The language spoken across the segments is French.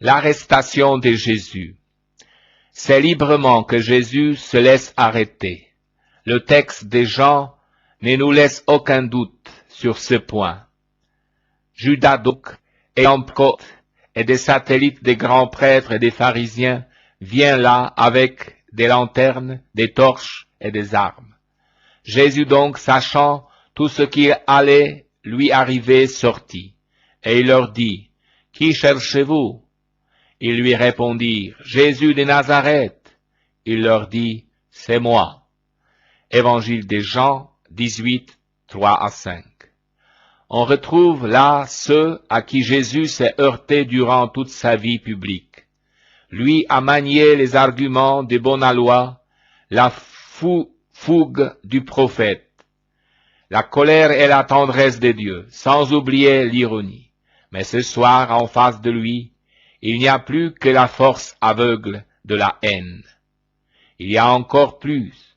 L'arrestation de Jésus. C'est librement que Jésus se laisse arrêter. Le texte de Jean ne nous laisse aucun doute sur ce point. Judas donc, ayant côte et des satellites des grands prêtres et des pharisiens, vient là avec des lanternes, des torches et des armes. Jésus donc, sachant tout ce qui allait lui arriver, sortit, et il leur dit, « Qui cherchez-vous » Ils lui répondirent, « Jésus de Nazareth. » Il leur dit, « C'est moi. » Évangile de Jean 18, 3 à 5. On retrouve là ceux à qui Jésus s'est heurté durant toute sa vie publique. Lui a manié les arguments des bonnes lois, la fougue du prophète, la colère et la tendresse de Dieu, sans oublier l'ironie. Mais ce soir, en face de lui, il n'y a plus que la force aveugle de la haine. Il y a encore plus.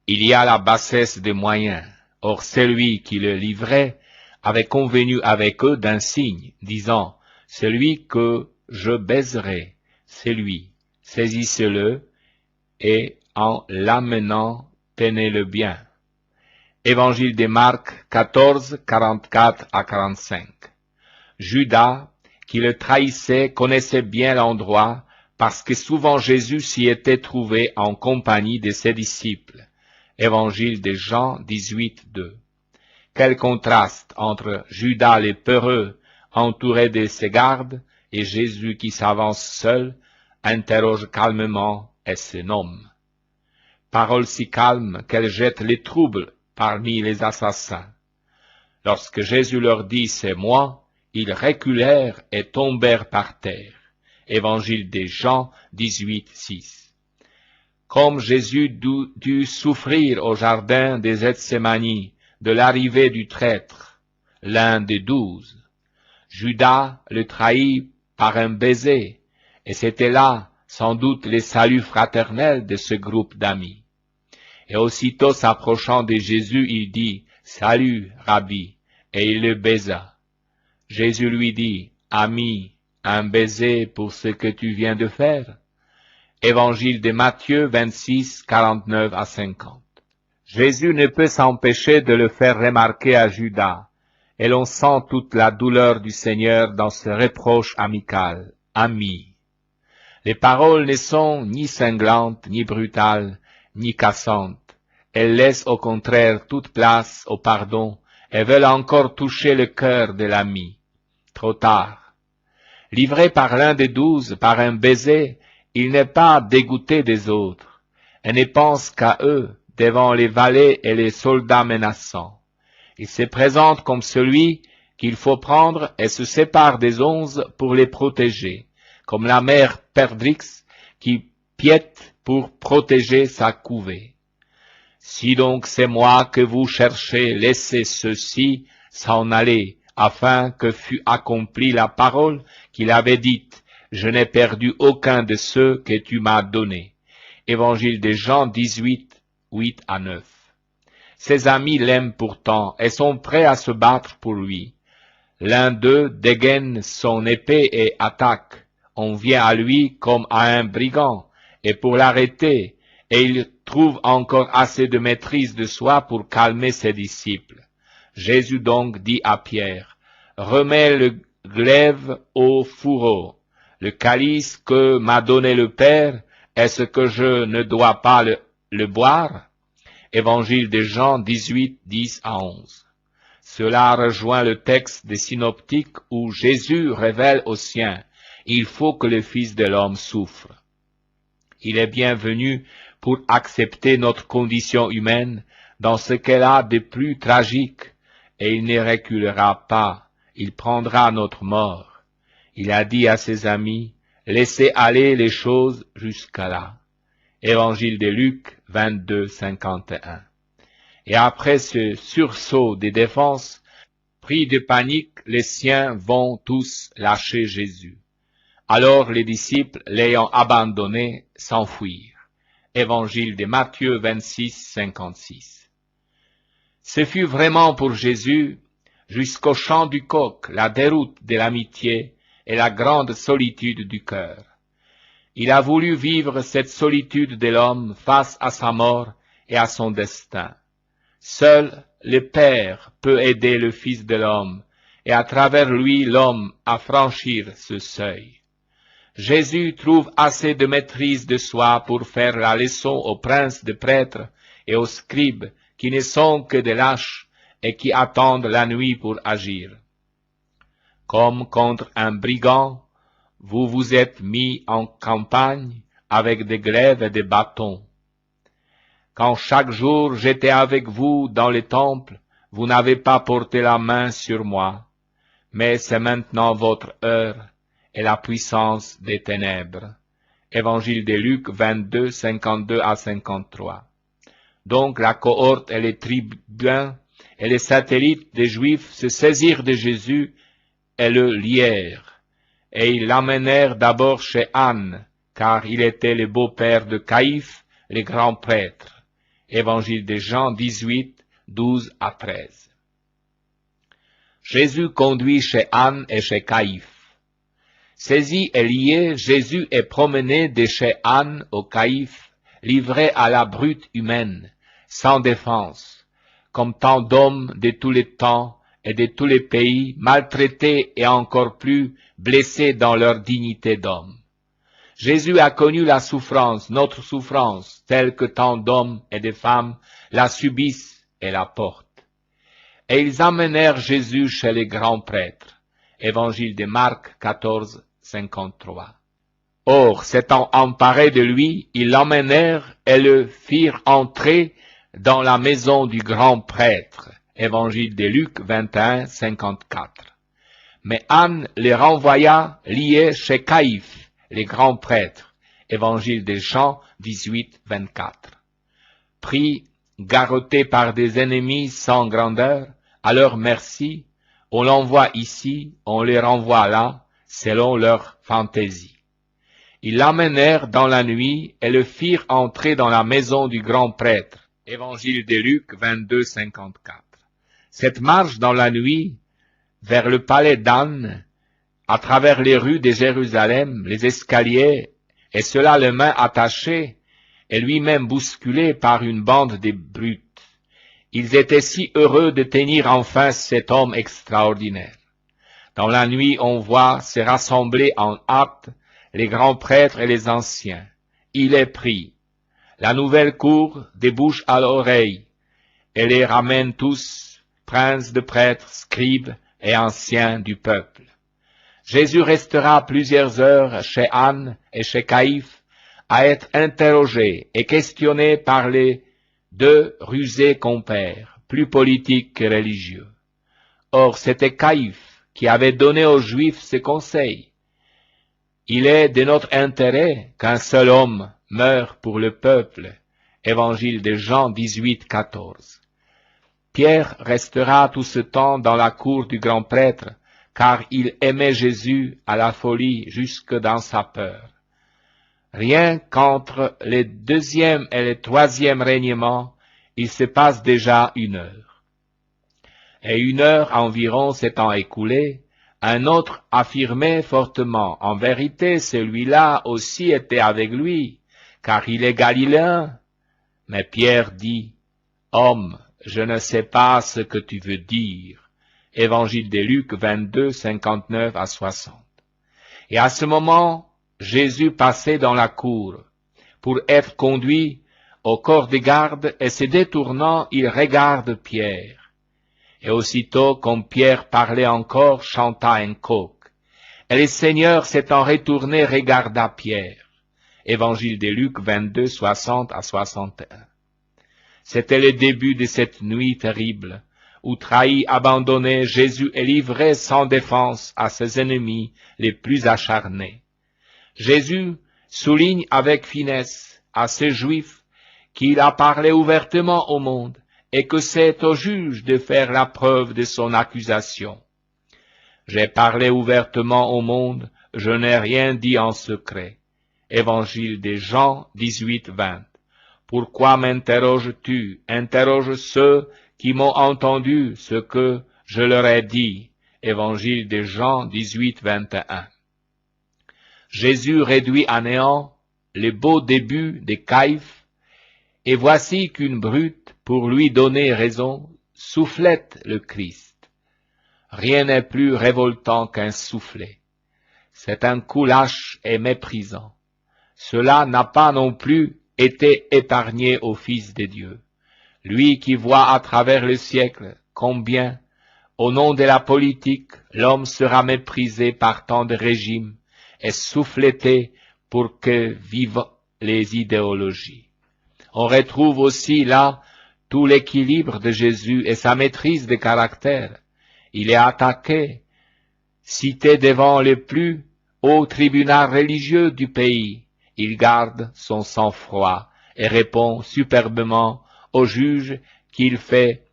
Il y a la bassesse des moyens. Or celui qui le livrait avait convenu avec eux d'un signe, disant, « Celui que je baiserai, c'est lui. Saisissez-le et en l'amenant, tenez-le bien. » Évangile de Marc 14, 44 à 45. Judas, qui le trahissait, connaissait bien l'endroit, parce que souvent Jésus s'y était trouvé en compagnie de ses disciples. Évangile de Jean 18, 2. Quel contraste entre Judas le peureux, entouré de ses gardes, et Jésus qui s'avance seul, interroge calmement et se nomme. Parole si calme qu'elle jette les troubles parmi les assassins. Lorsque Jésus leur dit « C'est moi », ils reculèrent et tombèrent par terre. Évangile de Jean 18, 6. Comme Jésus dut souffrir au jardin des Gethsémani de l'arrivée du traître, l'un des 12. Judas le trahit par un baiser, et c'était là, sans doute, le salut fraternel de ce groupe d'amis. Et aussitôt s'approchant de Jésus, il dit « Salut, Rabbi », et il le baisa. Jésus lui dit, « Ami, un baiser pour ce que tu viens de faire ?» Évangile de Matthieu 26, 49 à 50. Jésus ne peut s'empêcher de le faire remarquer à Judas, et l'on sent toute la douleur du Seigneur dans ce reproche amical, « Ami ». Les paroles ne sont ni cinglantes, ni brutales, ni cassantes. Elles laissent au contraire toute place au pardon et veulent encore toucher le cœur de l'ami. Trop tard. Livré par l'un des 12, par un baiser, il n'est pas dégoûté des autres, et ne pense qu'à eux devant les valets et les soldats menaçants. Il se présente comme celui qu'il faut prendre et se sépare des 11 pour les protéger, comme la mère perdrix qui piète pour protéger sa couvée. Si donc c'est moi que vous cherchez, laissez ceux-ci s'en aller, afin que fût accomplie la parole qu'il avait dite, « Je n'ai perdu aucun de ceux que tu m'as donnés. » Évangile de Jean 18, 8 à 9. Ses amis l'aiment pourtant et sont prêts à se battre pour lui. L'un d'eux dégaine son épée et attaque. On vient à lui comme à un brigand, et pour l'arrêter, et il trouve encore assez de maîtrise de soi pour calmer ses disciples. Jésus donc dit à Pierre, « Remets le glaive au fourreau. Le calice que m'a donné le Père, est-ce que je ne dois pas le boire ?» Évangile de Jean 18, 10 à 11. Cela rejoint le texte des synoptiques où Jésus révèle aux siens, « Il faut que le Fils de l'homme souffre. » Il est bien venu pour accepter notre condition humaine dans ce qu'elle a de plus tragique, et il ne reculera pas, il prendra notre mort. Il a dit à ses amis, « Laissez aller les choses jusqu'à là. » Évangile de Luc 22, 51. Et après ce sursaut de défense, pris de panique, les siens vont tous lâcher Jésus. Alors les disciples, l'ayant abandonné, s'enfuirent. Évangile de Matthieu 26, 56. Ce fut vraiment pour Jésus, jusqu'au chant du coq, la déroute de l'amitié, et la grande solitude du cœur. Il a voulu vivre cette solitude de l'homme face à sa mort et à son destin. Seul le Père peut aider le Fils de l'homme, et à travers lui l'homme à franchir ce seuil. Jésus trouve assez de maîtrise de soi pour faire la leçon aux princes de prêtres et aux scribes qui ne sont que des lâches et qui attendent la nuit pour agir. Comme contre un brigand, vous vous êtes mis en campagne avec des glaives et des bâtons. Quand chaque jour j'étais avec vous dans les temples, vous n'avez pas porté la main sur moi, mais c'est maintenant votre heure et la puissance des ténèbres. Évangile de Luc 22, 52 à 53. Donc la cohorte et les tribuns et les satellites des Juifs se saisirent de Jésus et le lièrent, et ils l'amenèrent d'abord chez Anne, car il était le beau-père de Caïphe, le grand prêtre. Évangile de Jean 18, 12 à 13. Jésus conduit chez Anne et chez Caïphe. Saisi et lié, Jésus est promené de chez Anne au Caïphe, livré à la brute humaine, sans défense, comme tant d'hommes de tous les temps et de tous les pays, maltraités et encore plus blessés dans leur dignité d'homme. Jésus a connu la souffrance, notre souffrance, telle que tant d'hommes et de femmes la subissent et la portent. Et ils amenèrent Jésus chez les grands prêtres. Évangile de Marc 14, 53. Or, s'étant emparés de lui, ils l'emmenèrent et le firent entrer dans la maison du grand prêtre. Évangile de Luc 21, 54. Mais Anne les renvoya liés chez Caïphe, les grands prêtres. Évangile de Jean 18, 24. Pris, garrottés par des ennemis sans grandeur, à leur merci, on l'envoie ici, on les renvoie là, selon leur fantaisie. Ils l'amenèrent dans la nuit et le firent entrer dans la maison du grand prêtre. Évangile de Luc 22, 54. Cette marche dans la nuit vers le palais d'Anne, à travers les rues de Jérusalem, les escaliers, et cela les mains attachées, et lui-même bousculé par une bande de brutes. Ils étaient si heureux de tenir enfin cet homme extraordinaire. Dans la nuit, on voit se rassembler en hâte les grands prêtres et les anciens. Il est pris. La nouvelle cour des bouches à l'oreille, et les ramène tous, princes de prêtres, scribes et anciens du peuple. Jésus restera plusieurs heures chez Anne et chez Caïphe à être interrogé et questionné par les deux rusés compères, plus politiques que religieux. Or, c'était Caïphe qui avait donné aux Juifs ce conseil. Il est de notre intérêt qu'un seul homme meure pour le peuple. Évangile de Jean 18, 14. Pierre restera tout ce temps dans la cour du grand prêtre, car il aimait Jésus à la folie jusque dans sa peur. Rien qu'entre le deuxième et le troisième régnement, il se passe déjà 1 heure. Et 1 heure environ s'étant écoulée, un autre affirmait fortement, en vérité, celui-là aussi était avec lui, car il est galiléen. Mais Pierre dit, homme, je ne sais pas ce que tu veux dire. Évangile de Luc 22, 59 à 60. Et à ce moment, Jésus passait dans la cour pour être conduit au corps des gardes et se détournant, il regarde Pierre. Et aussitôt, comme Pierre parlait encore, chanta un coq. Et le Seigneur s'étant retourné, regarda Pierre. Évangile de Luc 22, 60 à 61. C'était le début de cette nuit terrible, où trahi, abandonné, Jésus est livré sans défense à ses ennemis les plus acharnés. Jésus souligne avec finesse à ces Juifs qu'il a parlé ouvertement au monde et que c'est au juge de faire la preuve de son accusation. J'ai parlé ouvertement au monde, je n'ai rien dit en secret. Évangile de Jean 18, 20. Pourquoi m'interroges-tu? Interroge ceux qui m'ont entendu ce que je leur ai dit. Évangile de Jean 18, 21. Jésus réduit à néant les beaux débuts des Caïphes, et voici qu'une brute, pour lui donner raison, soufflette le Christ. Rien n'est plus révoltant qu'un soufflet. C'est un coup lâche et méprisant. Cela n'a pas non plus été épargné au Fils de Dieu. Lui qui voit à travers le siècle combien, au nom de la politique, l'homme sera méprisé par tant de régimes et souffleté pour que vivent les idéologies. On retrouve aussi là tout l'équilibre de Jésus et sa maîtrise de caractère. Il est attaqué, cité devant le plus haut tribunal religieux du pays. Il garde son sang-froid et répond superbement au juge qu'il fait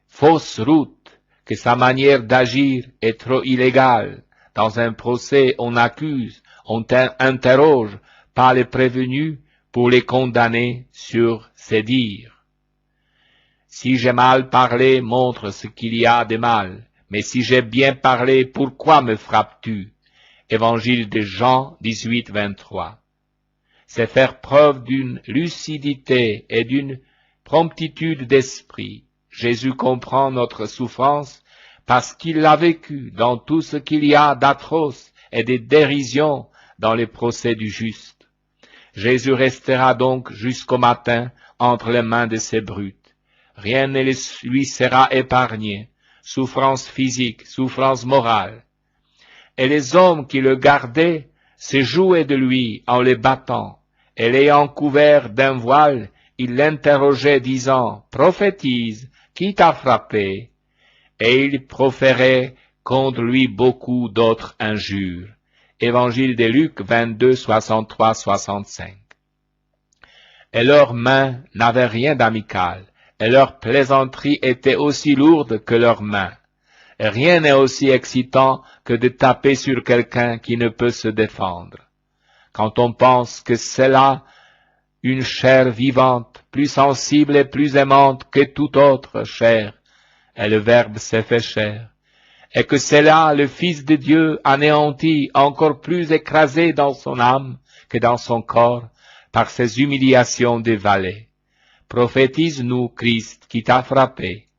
fausse route, que sa manière d'agir est trop illégale. Dans un procès, on accuse, on interroge pas les prévenus pour les condamner sur ses dires. Si j'ai mal parlé, montre ce qu'il y a de mal, mais si j'ai bien parlé, pourquoi me frappes-tu? Évangile de Jean 18, 23. C'est faire preuve d'une lucidité et d'une promptitude d'esprit. Jésus comprend notre souffrance parce qu'il l'a vécu dans tout ce qu'il y a d'atroce et de dérision dans les procès du juste. Jésus restera donc jusqu'au matin entre les mains de ces brutes. Rien ne lui sera épargné, souffrance physique, souffrance morale. Et les hommes qui le gardaient se jouaient de lui en le battant, et l'ayant couvert d'un voile, ils l'interrogeaient disant, « Prophétise, qui t'a frappé ?» Et ils proféraient contre lui beaucoup d'autres injures. Évangile de Luc 22, 63, 65. Et leurs mains n'avaient rien d'amical, et leurs plaisanteries étaient aussi lourdes que leurs mains. Et rien n'est aussi excitant que de taper sur quelqu'un qui ne peut se défendre. Quand on pense que c'est là une chair vivante, plus sensible et plus aimante que toute autre chair, et le Verbe s'est fait chair, et que c'est là le Fils de Dieu anéanti, encore plus écrasé dans son âme que dans son corps, par ses humiliations dévalées. Prophétise-nous, Christ, qui t'a frappé.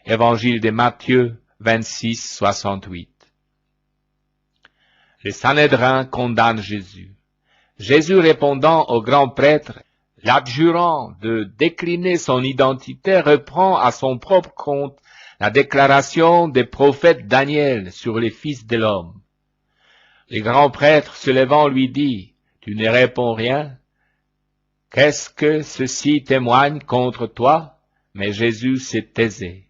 Évangile de Matthieu 26, 68. Le Sanhédrin condamne Jésus. Jésus répondant au grand prêtre, l'adjurant de décliner son identité, reprend à son propre compte la déclaration des prophètes Daniel sur les fils de l'homme. Le grand prêtre se levant lui dit, « Tu ne réponds rien? Qu'est-ce que ceci témoigne contre toi ?» Mais Jésus se taisait.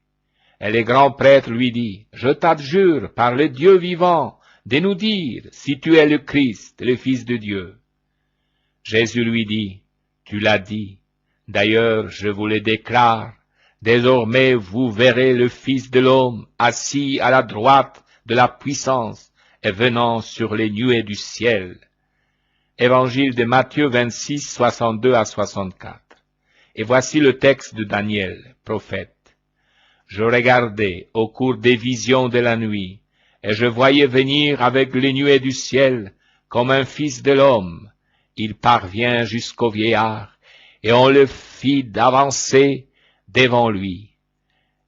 Et le grand prêtre lui dit, « Je t'adjure par le Dieu vivant de nous dire si tu es le Christ, le Fils de Dieu. » Jésus lui dit, « Tu l'as dit. D'ailleurs, je vous le déclare. Désormais, vous verrez le Fils de l'homme assis à la droite de la puissance et venant sur les nuées du ciel. » Évangile de Matthieu 26, 62 à 64. Et voici le texte de Daniel, prophète. Je regardais au cours des visions de la nuit, et je voyais venir avec les nuées du ciel comme un fils de l'homme. Il parvient jusqu'au vieillard, et on le fit d'avancer devant lui.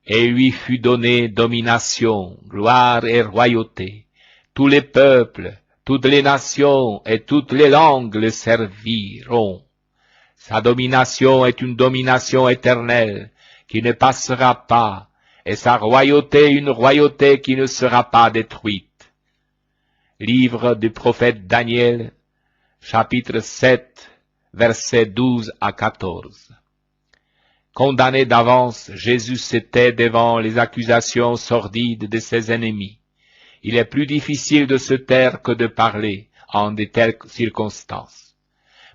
Et lui fut donné domination, gloire et royauté. Tous les peuples, toutes les nations et toutes les langues le serviront. Sa domination est une domination éternelle qui ne passera pas, et sa royauté une royauté qui ne sera pas détruite. Livre du prophète Daniel, chapitre 7, versets 12 à 14. Condamné d'avance, Jésus se tait devant les accusations sordides de ses ennemis. Il est plus difficile de se taire que de parler en de telles circonstances.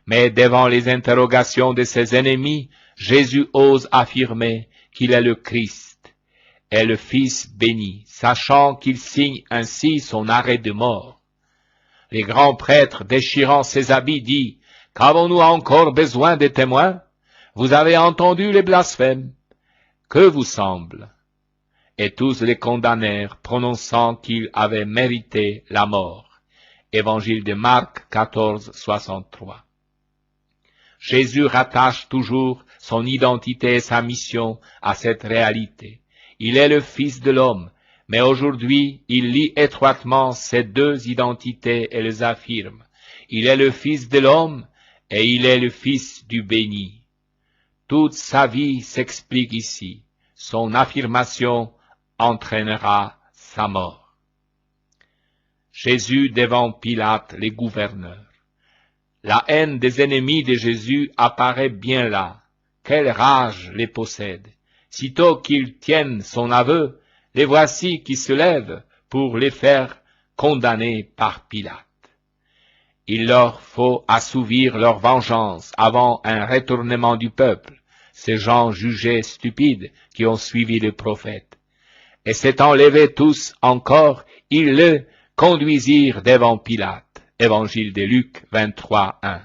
Mais devant les interrogations de ses ennemis, Jésus ose affirmer qu'il est le Christ et le Fils béni, sachant qu'il signe ainsi son arrêt de mort. Les grands prêtres, déchirant ses habits, dit, « Qu'avons-nous encore besoin de témoins? Vous avez entendu les blasphèmes. Que vous semble? » et tous les condamnèrent, prononçant qu'il avait mérité la mort. Évangile de Marc 14, 63. Jésus rattache toujours son identité et sa mission à cette réalité. Il est le Fils de l'homme, mais aujourd'hui, il lie étroitement ces deux identités et les affirme. Il est le Fils de l'homme et il est le Fils du béni. Toute sa vie s'explique ici. Son affirmation entraînera sa mort. Jésus devant Pilate, les gouverneurs. La haine des ennemis de Jésus apparaît bien là. Quelle rage les possède. Sitôt qu'ils tiennent son aveu, les voici qui se lèvent pour les faire condamner par Pilate. Il leur faut assouvir leur vengeance avant un retournement du peuple, ces gens jugés stupides qui ont suivi le prophète. Et s'étant levés tous encore, ils le conduisirent devant Pilate. Évangile de Luc 23, 1.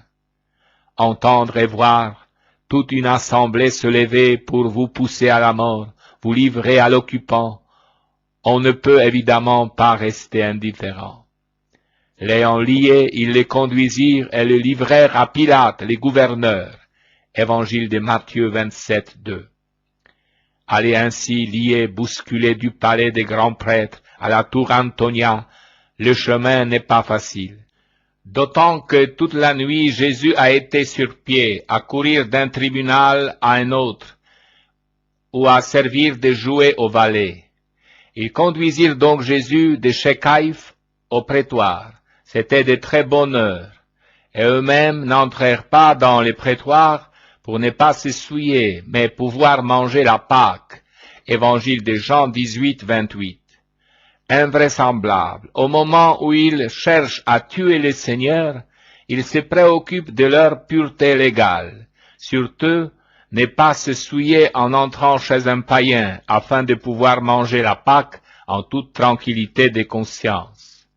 Entendre et voir toute une assemblée se lever pour vous pousser à la mort, vous livrer à l'occupant, on ne peut évidemment pas rester indifférent. L'ayant lié, ils le conduisirent et le livrèrent à Pilate, les gouverneurs. Évangile de Matthieu 27, 2. Aller ainsi lié, bousculé du palais des grands prêtres à la tour Antonia, le chemin n'est pas facile. D'autant que toute la nuit Jésus a été sur pied, à courir d'un tribunal à un autre, ou à servir de jouet au valet. Ils conduisirent donc Jésus de chez Caïphe au prétoire. C'était de très bonne heure. Et eux-mêmes n'entrèrent pas dans les prétoires pour ne pas se souiller, mais pouvoir manger la Pâque. Évangile de Jean 18, 28. Invraisemblable. Au moment où ils cherchent à tuer le Seigneur, ils se préoccupent de leur pureté légale. Surtout, ne pas se souiller en entrant chez un païen afin de pouvoir manger la Pâque en toute tranquillité de conscience.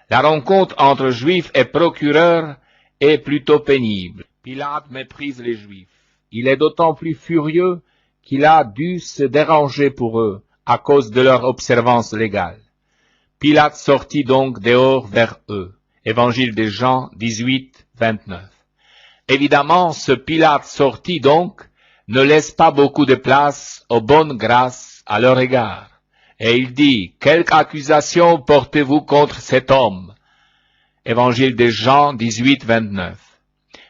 La rencontre entre Juifs et procureurs est plutôt pénible. Pilate méprise les Juifs. Il est d'autant plus furieux qu'il a dû se déranger pour eux à cause de leur observance légale. Pilate sortit donc dehors vers eux. Évangile de Jean 18, 29. Évidemment, ce Pilate sorti donc ne laisse pas beaucoup de place aux bonnes grâces à leur égard. Et il dit, « Quelque accusation portez-vous contre cet homme ?» Évangile de Jean 18, 29.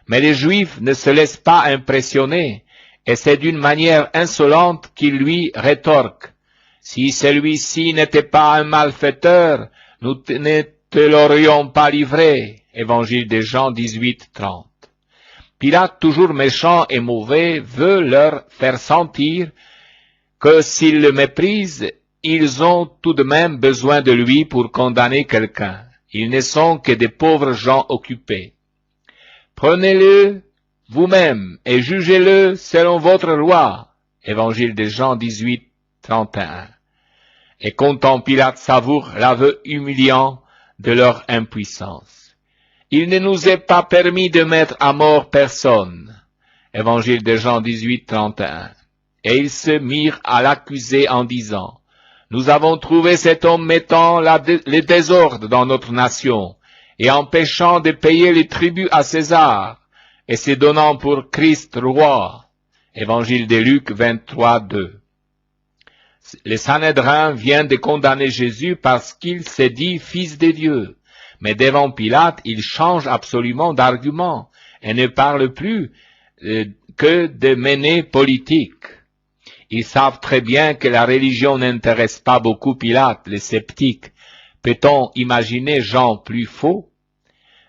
Mais les Juifs ne se laissent pas impressionner, et c'est d'une manière insolente qu'ils lui rétorquent. « Si celui-ci n'était pas un malfaiteur, nous ne te l'aurions pas livré. » Évangile de Jean 18, 30. Pilate, toujours méchant et mauvais, veut leur faire sentir que s'ils le méprisent, ils ont tout de même besoin de lui pour condamner quelqu'un. Ils ne sont que des pauvres gens occupés. Prenez-le vous-même et jugez-le selon votre loi. Évangile de Jean 18, 31. Et content Pilate savoure l'aveu humiliant de leur impuissance. Il ne nous est pas permis de mettre à mort personne. Évangile de Jean 18, 31. Et ils se mirent à l'accuser en disant, nous avons trouvé cet homme mettant les désordres dans notre nation et empêchant de payer les tributs à César et se donnant pour Christ roi. Évangile de Luc 23, 2. Le Sanhédrin vient de condamner Jésus parce qu'il s'est dit fils de Dieu. Mais devant Pilate, il change absolument d'argument et ne parle plus que de menées politiques. Ils savent très bien que la religion n'intéresse pas beaucoup Pilate, les sceptiques. Peut-on imaginer Jean plus faux?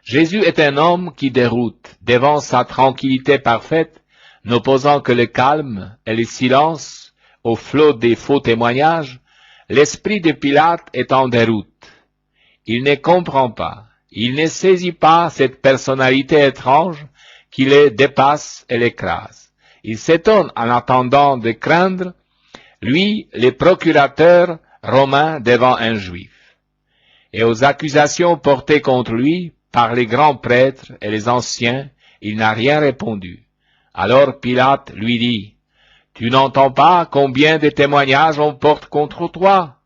Jésus est un homme qui déroute, devant sa tranquillité parfaite, n'opposant que le calme et le silence au flot des faux témoignages. L'esprit de Pilate est en déroute. Il ne comprend pas, il ne saisit pas cette personnalité étrange qui les dépasse et l'écrase. Il s'étonne en attendant de craindre, lui, les procurateurs romains devant un juif. Et aux accusations portées contre lui par les grands prêtres et les anciens, il n'a rien répondu. Alors Pilate lui dit, « Tu n'entends pas combien de témoignages on porte contre toi?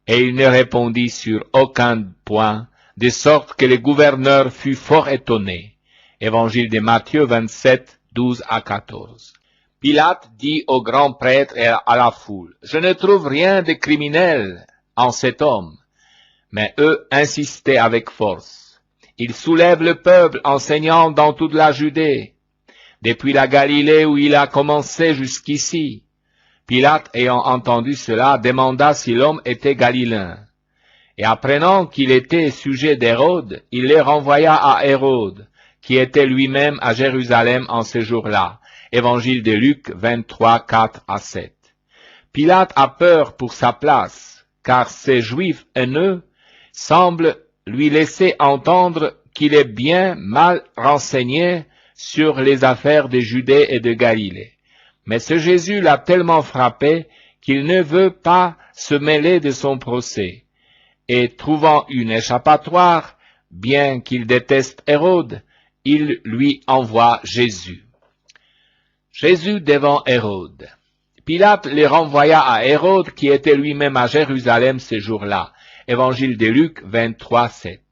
Et il ne répondit sur aucun point, de sorte que le gouverneur fut fort étonné. Évangile de Matthieu 27, 12 à 14. Pilate dit au grand prêtre et à la foule, « Je ne trouve rien de criminel en cet homme. » Mais eux insistaient avec force. Il soulève le peuple enseignant dans toute la Judée, depuis la Galilée où il a commencé jusqu'ici. Pilate, ayant entendu cela, demanda si l'homme était galiléen. Et apprenant qu'il était sujet d'Hérode, il les renvoya à Hérode, qui était lui-même à Jérusalem en ce jour-là. Évangile de Luc 23, 4 à 7. Pilate a peur pour sa place, car ces Juifs haineux semblent lui laisser entendre qu'il est bien mal renseigné sur les affaires de Judée et de Galilée. Mais ce Jésus l'a tellement frappé qu'il ne veut pas se mêler de son procès. Et trouvant une échappatoire, bien qu'il déteste Hérode, il lui envoie Jésus. Jésus devant Hérode. Pilate les renvoya à Hérode qui était lui-même à Jérusalem ce jour-là. Évangile de Luc 23, 7.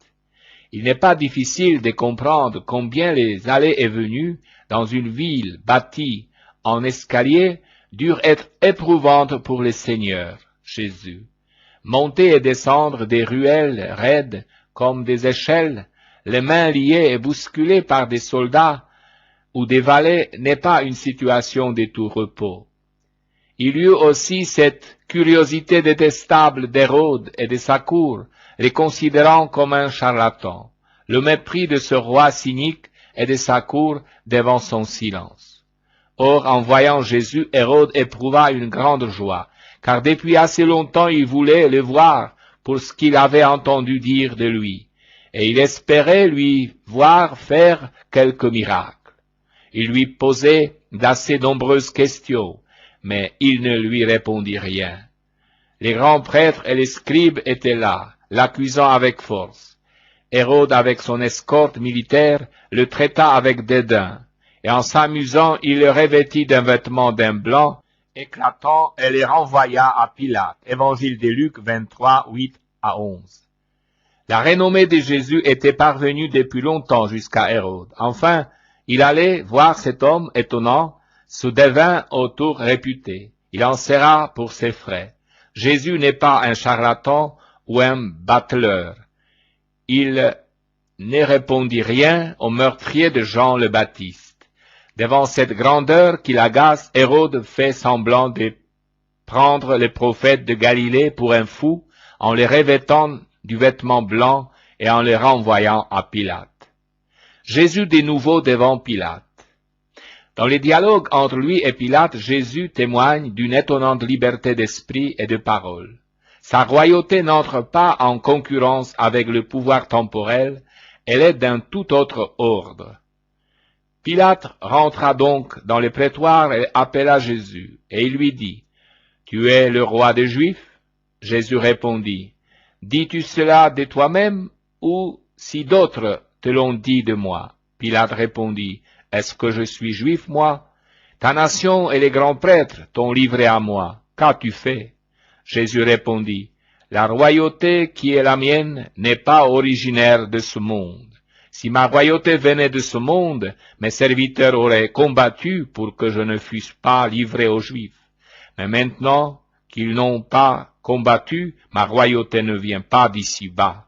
Il n'est pas difficile de comprendre combien les allées et venues dans une ville bâtie en escalier durent être éprouvantes pour le Seigneur, Jésus. Monter et descendre des ruelles raides comme des échelles, les mains liées et bousculées par des soldats ou des valets n'est pas une situation de tout repos. Il y eut aussi cette curiosité détestable d'Hérode et de sa cour, les considérant comme un charlatan, le mépris de ce roi cynique et de sa cour devant son silence. Or, en voyant Jésus, Hérode éprouva une grande joie, car depuis assez longtemps il voulait le voir pour ce qu'il avait entendu dire de lui, et il espérait lui voir faire quelques miracles. Il lui posait d'assez nombreuses questions, mais il ne lui répondit rien. Les grands prêtres et les scribes étaient là, l'accusant avec force. Hérode, avec son escorte militaire, le traita avec dédain, et en s'amusant, il le revêtit d'un vêtement d'un blanc éclatant et le renvoya à Pilate. Évangile de Luc 23, 8 à 11. La renommée de Jésus était parvenue depuis longtemps jusqu'à Hérode. Enfin, il allait voir cet homme étonnant, se devint autour réputé. Il en sera pour ses frais. Jésus n'est pas un charlatan ou un bateleur. Il ne répondit rien au meurtrier de Jean le Baptiste. Devant cette grandeur qui l'agace, Hérode fait semblant de prendre les prophètes de Galilée pour un fou en les revêtant du vêtement blanc et en les renvoyant à Pilate. Jésus de nouveau devant Pilate. Dans les dialogues entre lui et Pilate, Jésus témoigne d'une étonnante liberté d'esprit et de parole. Sa royauté n'entre pas en concurrence avec le pouvoir temporel, elle est d'un tout autre ordre. Pilate rentra donc dans le prétoire et appela Jésus, et il lui dit, « Tu es le roi des Juifs ?» Jésus répondit, « Dis-tu cela de toi-même, ou si d'autres te l'ont dit de moi ?» Pilate répondit, « Est-ce que je suis juif, moi? Ta nation et les grands prêtres t'ont livré à moi. Qu'as-tu fait? » Jésus répondit, « La royauté qui est la mienne n'est pas originaire de ce monde. Si ma royauté venait de ce monde, mes serviteurs auraient combattu pour que je ne fusse pas livré aux Juifs. Mais maintenant qu'ils n'ont pas combattu, ma royauté ne vient pas d'ici bas. »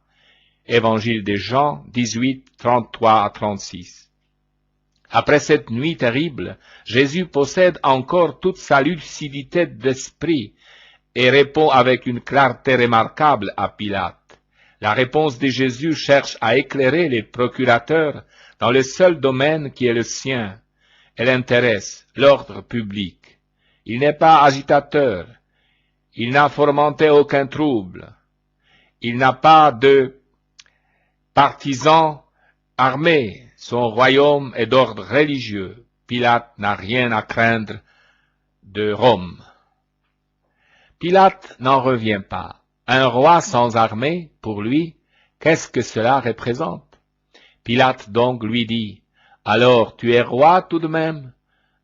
Évangile de Jean 18, 33 à 36. Après cette nuit terrible, Jésus possède encore toute sa lucidité d'esprit et répond avec une clarté remarquable à Pilate. La réponse de Jésus cherche à éclairer les procurateurs dans le seul domaine qui est le sien. Elle intéresse l'ordre public. Il n'est pas agitateur. Il n'a fomenté aucun trouble. Il n'a pas de partisans armés. Son royaume est d'ordre religieux. Pilate n'a rien à craindre de Rome. Pilate n'en revient pas. Un roi sans armée, pour lui, qu'est-ce que cela représente? Pilate donc lui dit, « Alors tu es roi tout de même?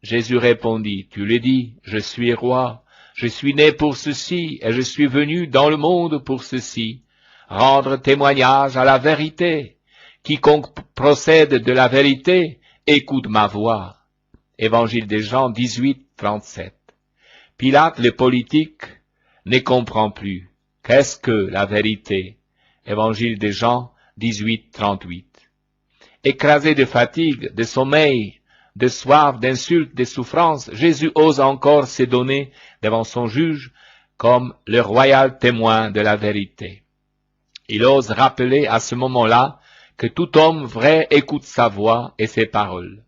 Jésus répondit, tu le dis, je suis roi, je suis né pour ceci, et je suis venu dans le monde pour ceci, rendre témoignage à la vérité. Quiconque procède de la vérité, écoute ma voix. Évangile de Jean 18, 37. Pilate, le politique, ne comprend plus. Qu'est-ce que la vérité? Évangile de Jean 18, 38. Écrasé de fatigue, de sommeil, de soif, d'insultes, de souffrances, Jésus ose encore se donner devant son juge comme le royal témoin de la vérité. Il ose rappeler à ce moment-là que tout homme vrai écoute sa voix et ses paroles.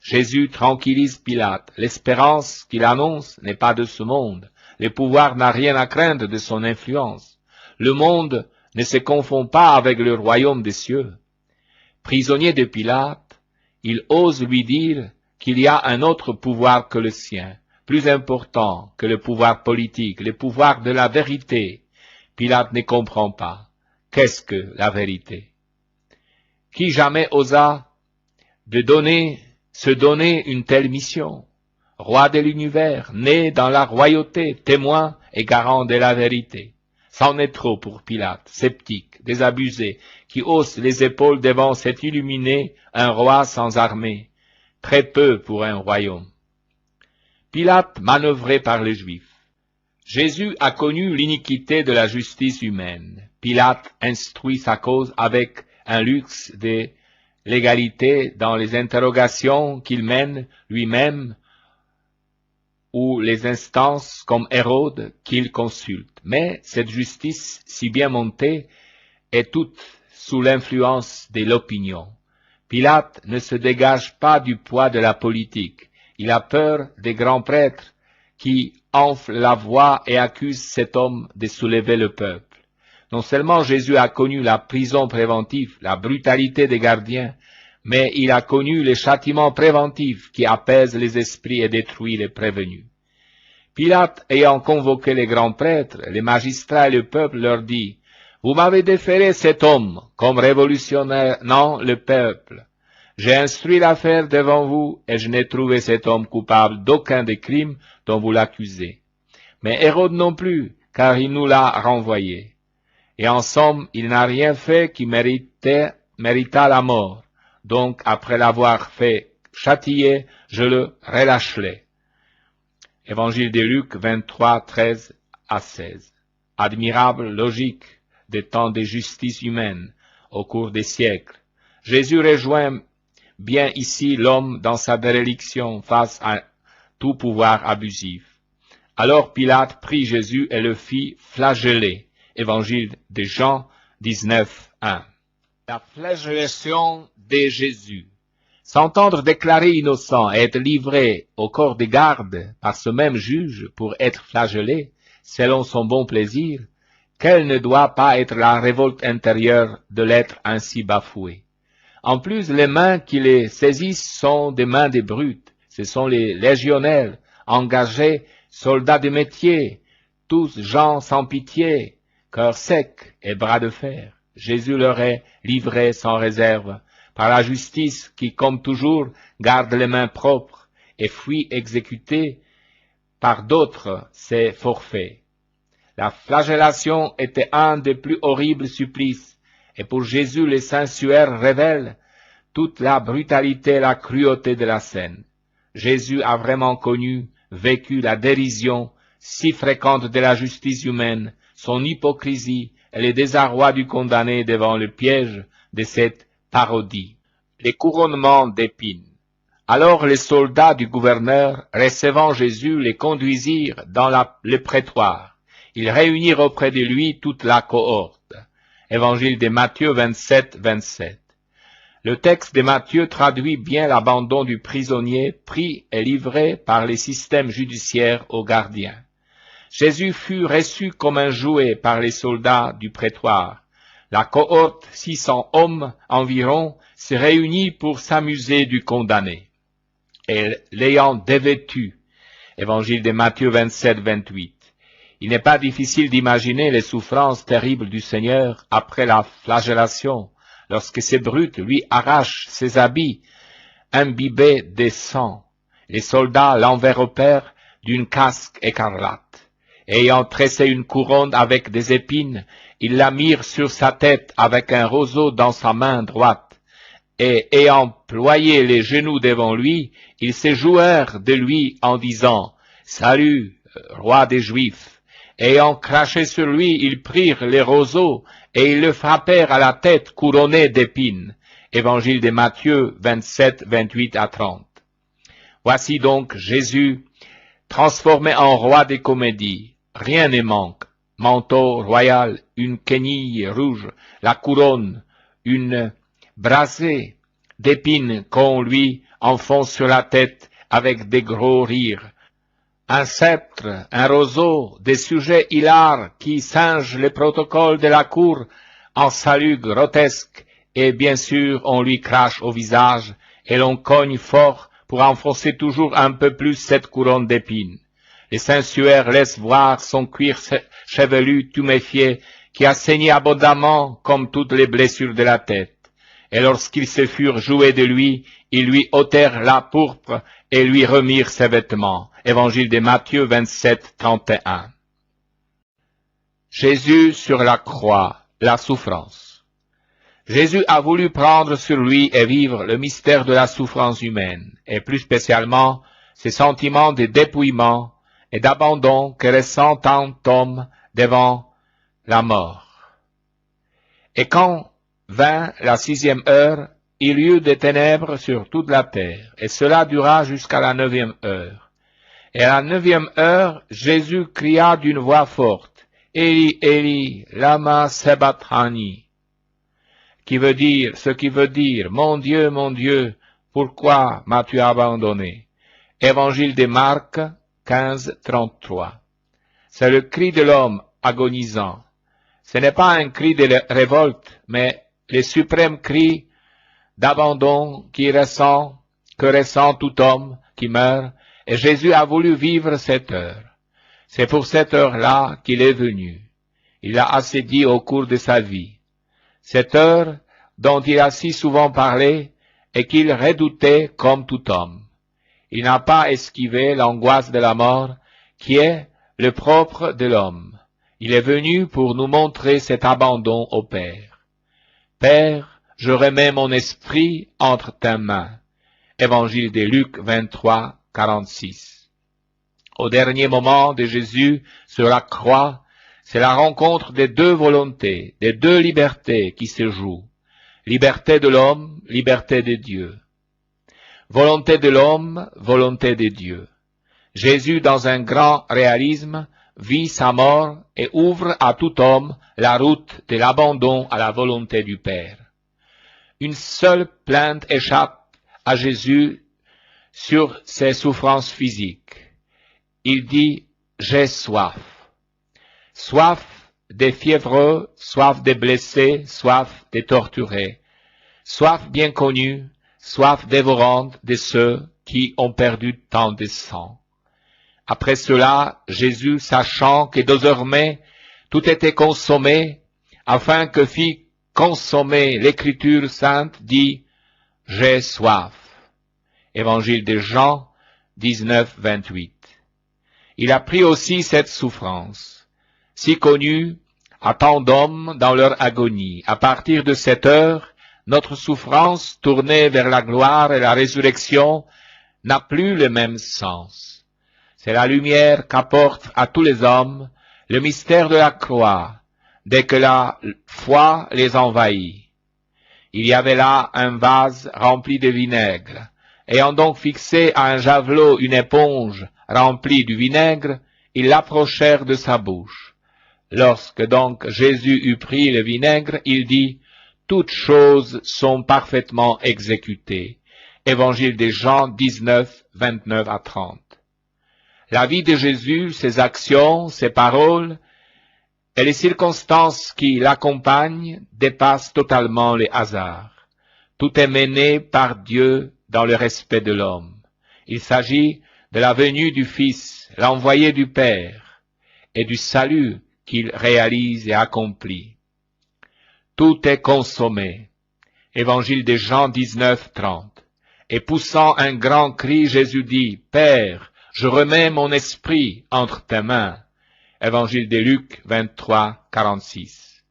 Jésus tranquillise Pilate. L'espérance qu'il annonce n'est pas de ce monde. Le pouvoir n'a rien à craindre de son influence. Le monde ne se confond pas avec le royaume des cieux. Prisonnier de Pilate, il ose lui dire qu'il y a un autre pouvoir que le sien, plus important que le pouvoir politique, le pouvoir de la vérité. Pilate ne comprend pas. Qu'est-ce que la vérité? Qui jamais osa se donner une telle mission? Roi de l'univers, né dans la royauté, témoin et garant de la vérité. C'en est trop pour Pilate, sceptique, désabusé, qui hausse les épaules devant cet illuminé, un roi sans armée. Très peu pour un royaume. Pilate manœuvré par les Juifs. Jésus a connu l'iniquité de la justice humaine. Pilate instruit sa cause avec un luxe de l'égalité dans les interrogations qu'il mène lui-même ou les instances comme Hérode qu'il consulte. Mais cette justice si bien montée est toute sous l'influence de l'opinion. Pilate ne se dégage pas du poids de la politique. Il a peur des grands prêtres qui enflent la voix et accusent cet homme de soulever le peuple. Non seulement Jésus a connu la prison préventive, la brutalité des gardiens, mais il a connu les châtiments préventifs qui apaisent les esprits et détruisent les prévenus. Pilate, ayant convoqué les grands prêtres, les magistrats et le peuple, leur dit, « Vous m'avez déféré cet homme comme révolutionnant le peuple. J'ai instruit l'affaire devant vous et je n'ai trouvé cet homme coupable d'aucun des crimes dont vous l'accusez. Mais Hérode non plus, car il nous l'a renvoyé. Et en somme, il n'a rien fait qui mérita la mort. Donc, après l'avoir fait châtier, je le relâcherai. » Évangile de Luc 23, 13 à 16. Admirable logique des temps de justice humaine au cours des siècles. Jésus rejoint bien ici l'homme dans sa déréliction face à tout pouvoir abusif. Alors Pilate prit Jésus et le fit flageller. Évangile de Jean 19, 1. La flagellation de Jésus. S'entendre déclaré innocent et être livré au corps des gardes par ce même juge pour être flagellé, selon son bon plaisir, quelle ne doit pas être la révolte intérieure de l'être ainsi bafoué. En plus, les mains qui les saisissent sont des mains des brutes. Ce sont les légionnaires, engagés, soldats de métier, tous gens sans pitié, cœur sec et bras de fer. Jésus leur est livré sans réserve par la justice qui, comme toujours, garde les mains propres et fuit exécuter par d'autres ses forfaits. La flagellation était un des plus horribles supplices, et pour Jésus les sensuaires révèlent toute la brutalité et la cruauté de la scène. Jésus a vraiment connu, vécu la dérision si fréquente de la justice humaine, son hypocrisie et le désarroi du condamné devant le piège de cette parodie. Les couronnements d'épines. Alors les soldats du gouverneur, recevant Jésus, les conduisirent dans le prétoire. Ils réunirent auprès de lui toute la cohorte. Évangile de Matthieu 27, 27. Le texte de Matthieu traduit bien l'abandon du prisonnier pris et livré par les systèmes judiciaires aux gardiens. Jésus fut reçu comme un jouet par les soldats du prétoire. La cohorte, 600 hommes environ, se réunit pour s'amuser du condamné. Et l'ayant dévêtu, Évangile de Matthieu 27, 28. Il n'est pas difficile d'imaginer les souffrances terribles du Seigneur après la flagellation, lorsque ces brutes lui arrachent ses habits imbibés de sang, Les soldats l'enveloppèrent d'une casque écarlate. Ayant tressé une couronne avec des épines, ils la mirent sur sa tête avec un roseau dans sa main droite. Et ayant ployé les genoux devant lui, ils se jouèrent de lui en disant « Salut, roi des Juifs !» Ayant craché sur lui, ils prirent les roseaux et ils le frappèrent à la tête couronnée d'épines. Évangile de Matthieu 27, 28 à 30. Voici donc Jésus transformé en roi des comédies. Rien ne manque. Manteau royal, une quenille rouge, la couronne, une brassée d'épines qu'on lui enfonce sur la tête avec des gros rires. Un sceptre, un roseau, des sujets hilars qui singent les protocoles de la cour en salut grotesque, et bien sûr on lui crache au visage et l'on cogne fort pour enfoncer toujours un peu plus cette couronne d'épines. Les sensuaires laissent voir son cuir chevelu tuméfié qui a saigné abondamment comme toutes les blessures de la tête. Et lorsqu'ils se furent joués de lui, ils lui ôtèrent la pourpre et lui remirent ses vêtements. Évangile de Matthieu 27, 31. Jésus sur la croix, la souffrance. Jésus a voulu prendre sur lui et vivre le mystère de la souffrance humaine, et plus spécialement ces sentiments de dépouillement et d'abandon que ressent tant homme devant la mort. Et quand vint la 6e heure, il y eut des ténèbres sur toute la terre, et cela dura jusqu'à la 9e heure. Et à la 9e heure, Jésus cria d'une voix forte, « Eli, Eli, lama sabachthani » ce qui veut dire, mon Dieu, pourquoi m'as-tu abandonné? Évangile de Marc 15, 33. C'est le cri de l'homme agonisant. Ce n'est pas un cri de révolte, mais le suprême cri d'abandon que ressent tout homme qui meurt, et Jésus a voulu vivre cette heure. C'est pour cette heure-là qu'il est venu. Il a assez dit au cours de sa vie. Cette heure dont il a si souvent parlé et qu'il redoutait comme tout homme. Il n'a pas esquivé l'angoisse de la mort qui est le propre de l'homme. Il est venu pour nous montrer cet abandon au Père. Père, je remets mon esprit entre tes mains. Évangile de Luc 23, 46. Au dernier moment de Jésus sur la croix, c'est la rencontre des deux volontés, des deux libertés qui se jouent. Liberté de l'homme, liberté de Dieu. Volonté de l'homme, volonté de Dieu. Jésus, dans un grand réalisme, vit sa mort et ouvre à tout homme la route de l'abandon à la volonté du Père. Une seule plainte échappe à Jésus sur ses souffrances physiques. Il dit « J'ai soif ». Soif des fiévreux, soif des blessés, soif des torturés. Soif bien connue, soif dévorante de ceux qui ont perdu tant de sang. Après cela, Jésus, sachant que désormais tout était consommé, afin que fît consommer l'Écriture sainte, dit « J'ai soif ». Évangile de Jean 19, 28. Il a pris aussi cette souffrance, si connue à tant d'hommes dans leur agonie. À partir de cette heure, notre souffrance tournée vers la gloire et la résurrection n'a plus le même sens. C'est la lumière qu'apporte à tous les hommes le mystère de la croix, dès que la foi les envahit. Il y avait là un vase rempli de vinaigre. Ayant donc fixé à un javelot une éponge remplie du vinaigre, ils l'approchèrent de sa bouche. Lorsque donc Jésus eut pris le vinaigre, il dit « Toutes choses sont parfaitement exécutées ». Évangile de Jean 19, 29 à 30. La vie de Jésus, ses actions, ses paroles et les circonstances qui l'accompagnent dépassent totalement les hasards. Tout est mené par Dieu dans le respect de l'homme. Il s'agit de la venue du Fils, l'envoyé du Père, et du salut qu'il réalise et accomplit. Tout est consommé. Évangile de Jean 19, 30. Et poussant un grand cri, Jésus dit, « Père, je remets mon esprit entre tes mains. » Évangile de Luc 23, 46.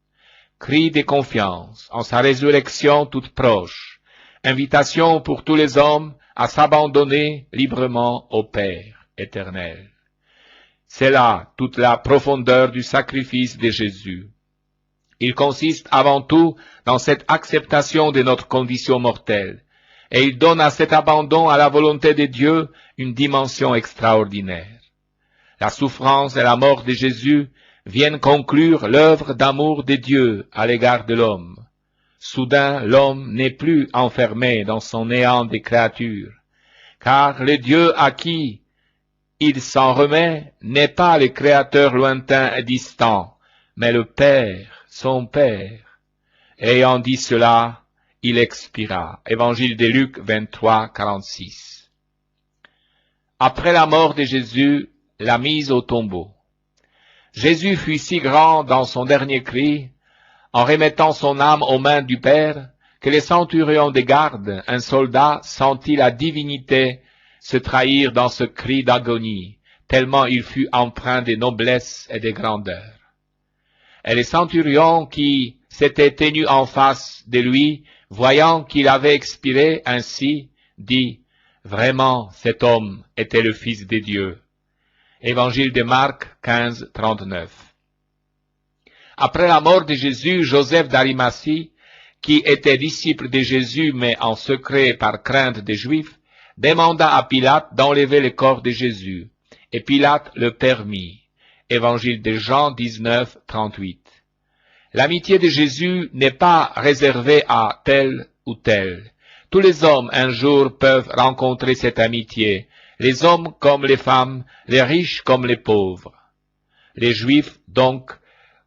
Cri de confiance en sa résurrection toute proche. Invitation pour tous les hommes à s'abandonner librement au Père éternel. C'est là toute la profondeur du sacrifice de Jésus. Il consiste avant tout dans cette acceptation de notre condition mortelle, et il donne à cet abandon à la volonté de Dieu une dimension extraordinaire. La souffrance et la mort de Jésus viennent conclure l'œuvre d'amour de Dieu à l'égard de l'homme. Soudain, l'homme n'est plus enfermé dans son néant de créatures, car le Dieu à qui il s'en remet n'est pas le Créateur lointain et distant, mais le Père, son Père. Ayant dit cela, il expira. Évangile de Luc 23, 46. Après la mort de Jésus, la mise au tombeau. Jésus fut si grand dans son dernier cri, en remettant son âme aux mains du Père, que les centurions des gardes, un soldat, sentit la divinité se trahir dans ce cri d'agonie, tellement il fut empreint de noblesse et de grandeur. Et les centurions qui s'étaient tenus en face de lui, voyant qu'il avait expiré ainsi, dit, « Vraiment, cet homme était le Fils de Dieu. » Évangile de Marc 15, 39. Après la mort de Jésus, Joseph d'Arimathie, qui était disciple de Jésus mais en secret par crainte des Juifs, demanda à Pilate d'enlever le corps de Jésus, et Pilate le permit. Évangile de Jean 19, 38. L'amitié de Jésus n'est pas réservée à tel ou tel. Tous les hommes un jour peuvent rencontrer cette amitié, les hommes comme les femmes, les riches comme les pauvres. Les Juifs, donc,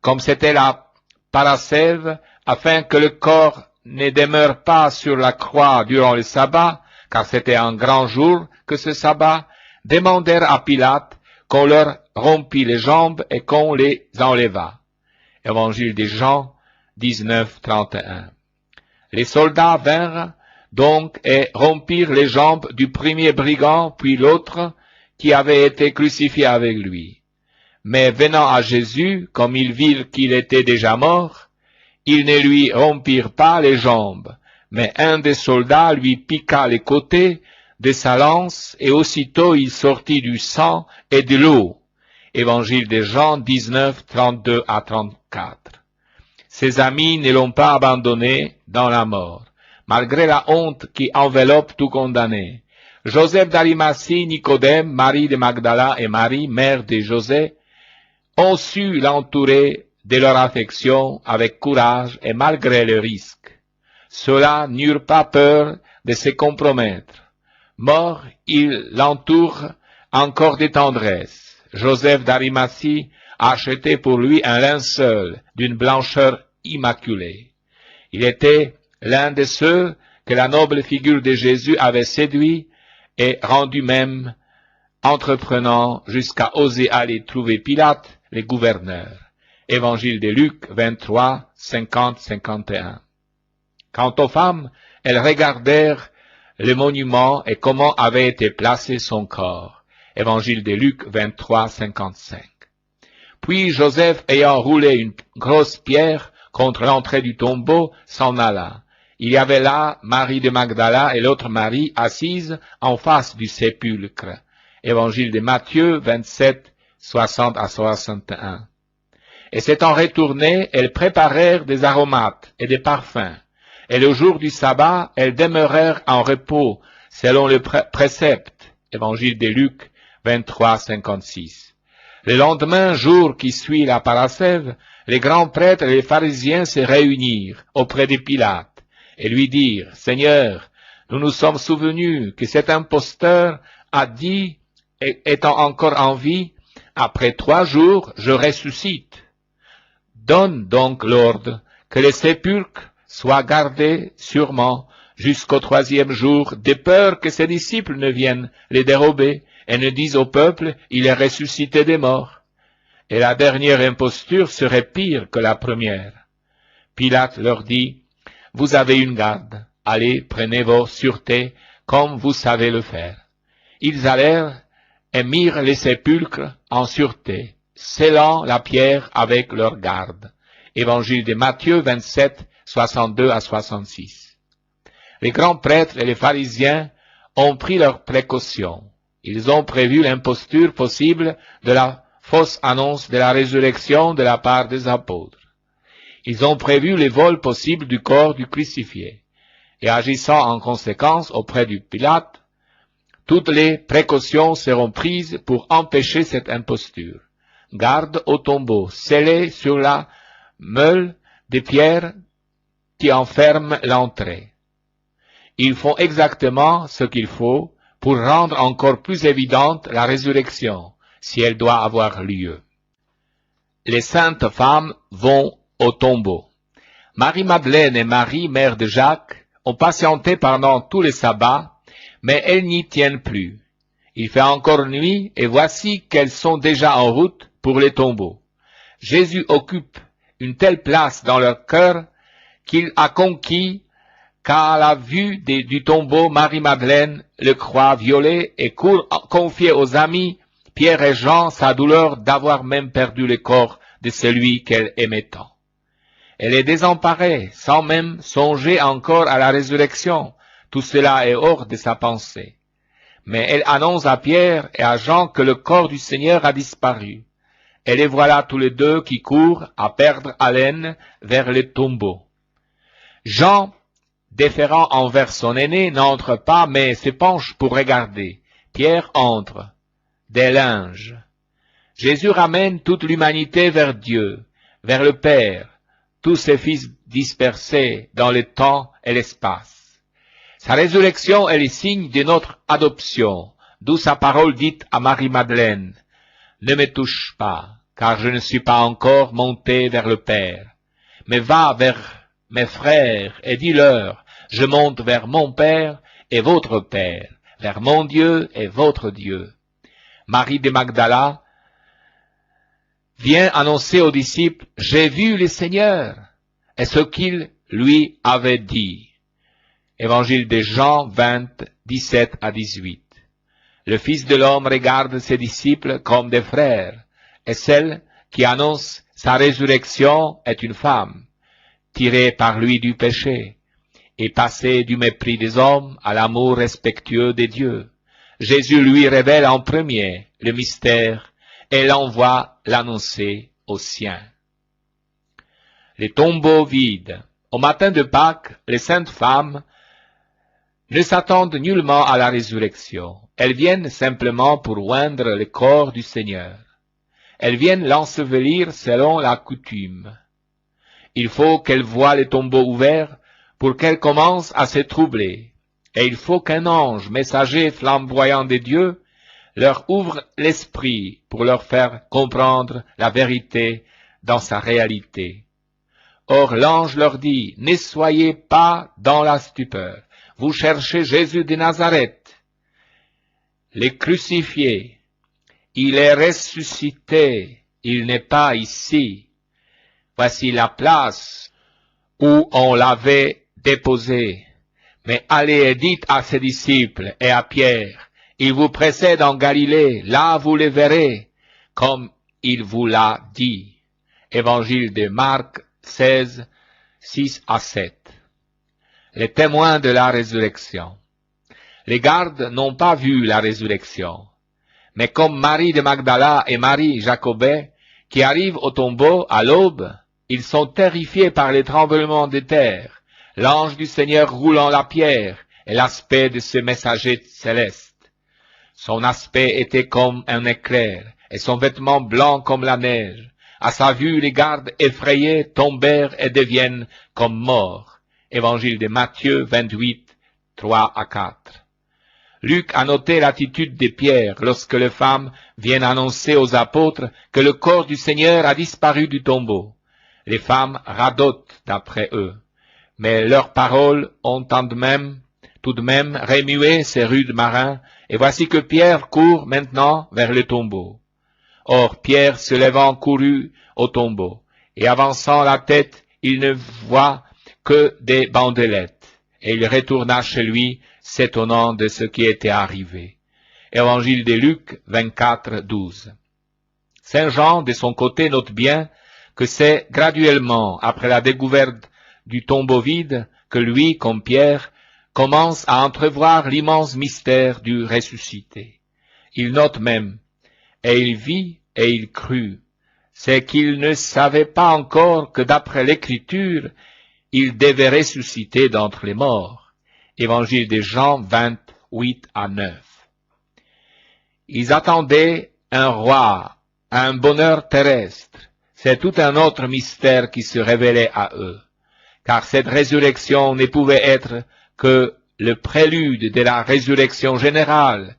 comme c'était la parascève, afin que le corps ne demeure pas sur la croix durant le sabbat, car c'était un grand jour que ce sabbat, demandèrent à Pilate qu'on leur rompît les jambes et qu'on les enlevât. Évangile de Jean 19, 31. Les soldats vinrent donc et rompirent les jambes du premier brigand puis l'autre qui avait été crucifié avec lui. Mais venant à Jésus, comme ils virent qu'il était déjà mort, ils ne lui rompirent pas les jambes, mais un des soldats lui piqua les côtés de sa lance, et aussitôt il sortit du sang et de l'eau. Évangile de Jean 19, 32 à 34. Ses amis ne l'ont pas abandonné dans la mort, malgré la honte qui enveloppe tout condamné. Joseph d'Arimathie, Nicodème, Marie de Magdala et Marie, mère de José, ont su l'entourer de leur affection avec courage et malgré le risque. Ceux-là n'eurent pas peur de se compromettre. Mort, ils l'entourent encore de tendresse. Joseph d'Arimathie a acheté pour lui un linceul d'une blancheur immaculée. Il était l'un de ceux que la noble figure de Jésus avait séduit et rendu même entreprenant jusqu'à oser aller trouver Pilate, le gouverneur. Évangile de Luc 23, 50-51. Quant aux femmes, elles regardèrent le monument et comment avait été placé son corps. Évangile de Luc 23, 55. Puis Joseph, ayant roulé une grosse pierre contre l'entrée du tombeau, s'en alla. Il y avait là Marie de Magdala et l'autre Marie assise en face du sépulcre. Évangile de Matthieu 27, 60 à 61. Et s'étant retournées, elles préparèrent des aromates et des parfums. Et le jour du sabbat, elles demeurèrent en repos, selon le précepte. Évangile de Luc 23, 56. Le lendemain, jour qui suit la parascève, les grands prêtres et les pharisiens se réunirent auprès de Pilate et lui dirent, « Seigneur, nous nous sommes souvenus que cet imposteur a dit, étant encore en vie, après 3 jours, je ressuscite. Donne donc l'ordre que les sépulcres soient gardés sûrement jusqu'au 3e jour, de peur que ses disciples ne viennent les dérober et ne disent au peuple, il est ressuscité des morts. Et la dernière imposture serait pire que la première. Pilate leur dit, vous avez une garde, allez, prenez vos sûretés, comme vous savez le faire. Ils allèrent et mirent les sépulcres en sûreté, scellant la pierre avec leur garde. Évangile de Matthieu 27, 62 à 66. Les grands prêtres et les pharisiens ont pris leurs précautions. Ils ont prévu l'imposture possible de la fausse annonce de la résurrection de la part des apôtres. Ils ont prévu les vols possibles du corps du crucifié. Et agissant en conséquence auprès du Pilate, toutes les précautions seront prises pour empêcher cette imposture. Garde au tombeau, scellé sur la meule des pierres qui enferment l'entrée. Ils font exactement ce qu'il faut pour rendre encore plus évidente la résurrection, si elle doit avoir lieu. Les saintes femmes vont au tombeau. Marie-Madeleine et Marie, mère de Jacques, ont patienté pendant tous les sabbats, mais elles n'y tiennent plus. Il fait encore nuit, et voici qu'elles sont déjà en route pour les tombeaux. Jésus occupe une telle place dans leur cœur qu'il a conquis qu'à la vue du tombeau, Marie-Madeleine le croit violé et court confier aux amis Pierre et Jean sa douleur d'avoir même perdu le corps de celui qu'elle aimait tant. Elle est désemparée, sans même songer encore à la résurrection. Tout cela est hors de sa pensée. Mais elle annonce à Pierre et à Jean que le corps du Seigneur a disparu. Et les voilà tous les deux qui courent à perdre haleine vers le tombeau. Jean, déférent envers son aîné, n'entre pas, mais se penche pour regarder. Pierre entre. Des linges. Jésus ramène toute l'humanité vers Dieu, vers le Père, tous ses fils dispersés dans le temps et l'espace. Sa résurrection est le signe de notre adoption, d'où sa parole dite à Marie-Madeleine. Ne me touche pas, car je ne suis pas encore monté vers le Père. Mais va vers mes frères et dis-leur, je monte vers mon Père et votre Père, vers mon Dieu et votre Dieu. Marie de Magdala vient annoncer aux disciples, j'ai vu le Seigneur, et ce qu'il lui avait dit. Évangile de Jean 20, 17 à 18. Le Fils de l'homme regarde ses disciples comme des frères, et celle qui annonce sa résurrection est une femme, tirée par lui du péché, et passée du mépris des hommes à l'amour respectueux des dieux. Jésus lui révèle en premier le mystère et l'envoie l'annoncer aux siens. Les tombeaux vides. Au matin de Pâques, les saintes femmes ne s'attendent nullement à la résurrection. Elles viennent simplement pour oindre le corps du Seigneur. Elles viennent l'ensevelir selon la coutume. Il faut qu'elles voient les tombeaux ouverts pour qu'elles commencent à se troubler. Et il faut qu'un ange, messager flamboyant de Dieu, leur ouvre l'esprit pour leur faire comprendre la vérité dans sa réalité. Or l'ange leur dit, ne soyez pas dans la stupeur. Vous cherchez Jésus de Nazareth, le crucifié. Il est ressuscité, il n'est pas ici. Voici la place où on l'avait déposé. Mais allez et dites à ses disciples et à Pierre, il vous précède en Galilée, là vous le verrez, comme il vous l'a dit. Évangile de Marc 16, 6 à 7. Les témoins de la résurrection. Les gardes n'ont pas vu la résurrection, mais comme Marie de Magdala et Marie Jacobée, qui arrivent au tombeau à l'aube, ils sont terrifiés par les tremblements de terre, l'ange du Seigneur roulant la pierre et l'aspect de ce messager céleste. Son aspect était comme un éclair et son vêtement blanc comme la neige. À sa vue, les gardes effrayés tombèrent et deviennent comme morts. Évangile de Matthieu 28, 3 à 4. Luc a noté l'attitude de Pierre lorsque les femmes viennent annoncer aux apôtres que le corps du Seigneur a disparu du tombeau. Les femmes radotent d'après eux. Mais leurs paroles ont tout de même remué ces rudes marins, et voici que Pierre court maintenant vers le tombeau. Or Pierre, se levant, courut au tombeau, et avançant la tête, il ne voit que des bandelettes, et il retourna chez lui, s'étonnant de ce qui était arrivé. Évangile de Luc 24, 12. Saint Jean, de son côté, note bien que c'est graduellement, après la découverte du tombeau vide, que lui, comme Pierre, commence à entrevoir l'immense mystère du ressuscité. Il note même, et il vit et il crut. C'est qu'il ne savait pas encore que d'après l'Écriture, il devait ressusciter d'entre les morts. Évangile de Jean 28 à 9. Ils attendaient un roi, un bonheur terrestre. C'est tout un autre mystère qui se révélait à eux, car cette résurrection ne pouvait être que le prélude de la résurrection générale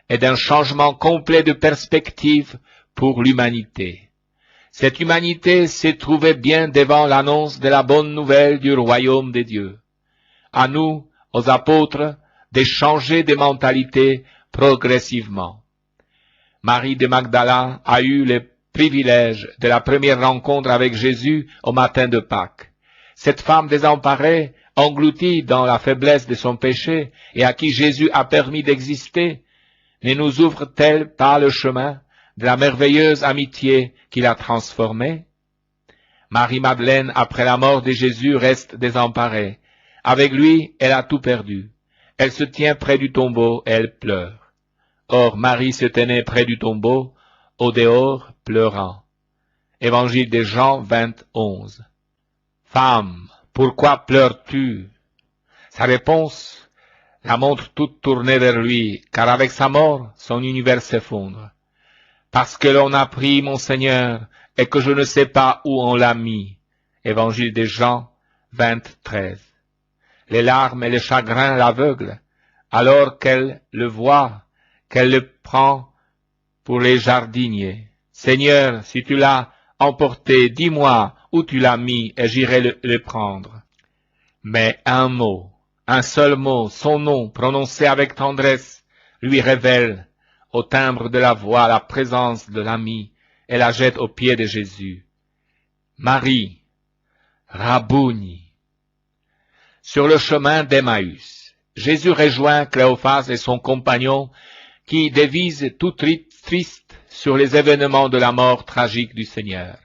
et d'un changement complet de perspective pour l'humanité. Cette humanité se trouvait bien devant l'annonce de la bonne nouvelle du royaume de Dieu. À nous, aux apôtres, de changer de mentalité progressivement. Marie de Magdala a eu le privilège de la première rencontre avec Jésus au matin de Pâques. Cette femme désemparée, engloutie dans la faiblesse de son péché et à qui Jésus a permis d'exister, ne nous ouvre-t-elle pas le chemin de la merveilleuse amitié qui l'a transformée? Marie-Madeleine, après la mort de Jésus, reste désemparée. Avec lui, elle a tout perdu. Elle se tient près du tombeau et elle pleure. Or, Marie se tenait près du tombeau, au dehors, pleurant. Évangile de Jean 21. Femme, pourquoi pleures-tu? Sa réponse la montre toute tournée vers lui, car avec sa mort, son univers s'effondre. Parce que l'on a pris mon Seigneur, et que je ne sais pas où on l'a mis. Évangile de Jean 23. Les larmes et le chagrin l'aveuglent, alors qu'elle le voit, qu'elle le prend pour les jardiniers. Seigneur, si tu l'as emporté, dis-moi où tu l'as mis, et j'irai le prendre. Mais un mot, un seul mot, son nom, prononcé avec tendresse, lui révèle, au timbre de la voix, la présence de l'ami, et la jette aux pieds de Jésus. Marie, Rabouni. Sur le chemin d'Emmaüs, Jésus rejoint Cléophas et son compagnon qui dévisent tout triste sur les événements de la mort tragique du Seigneur.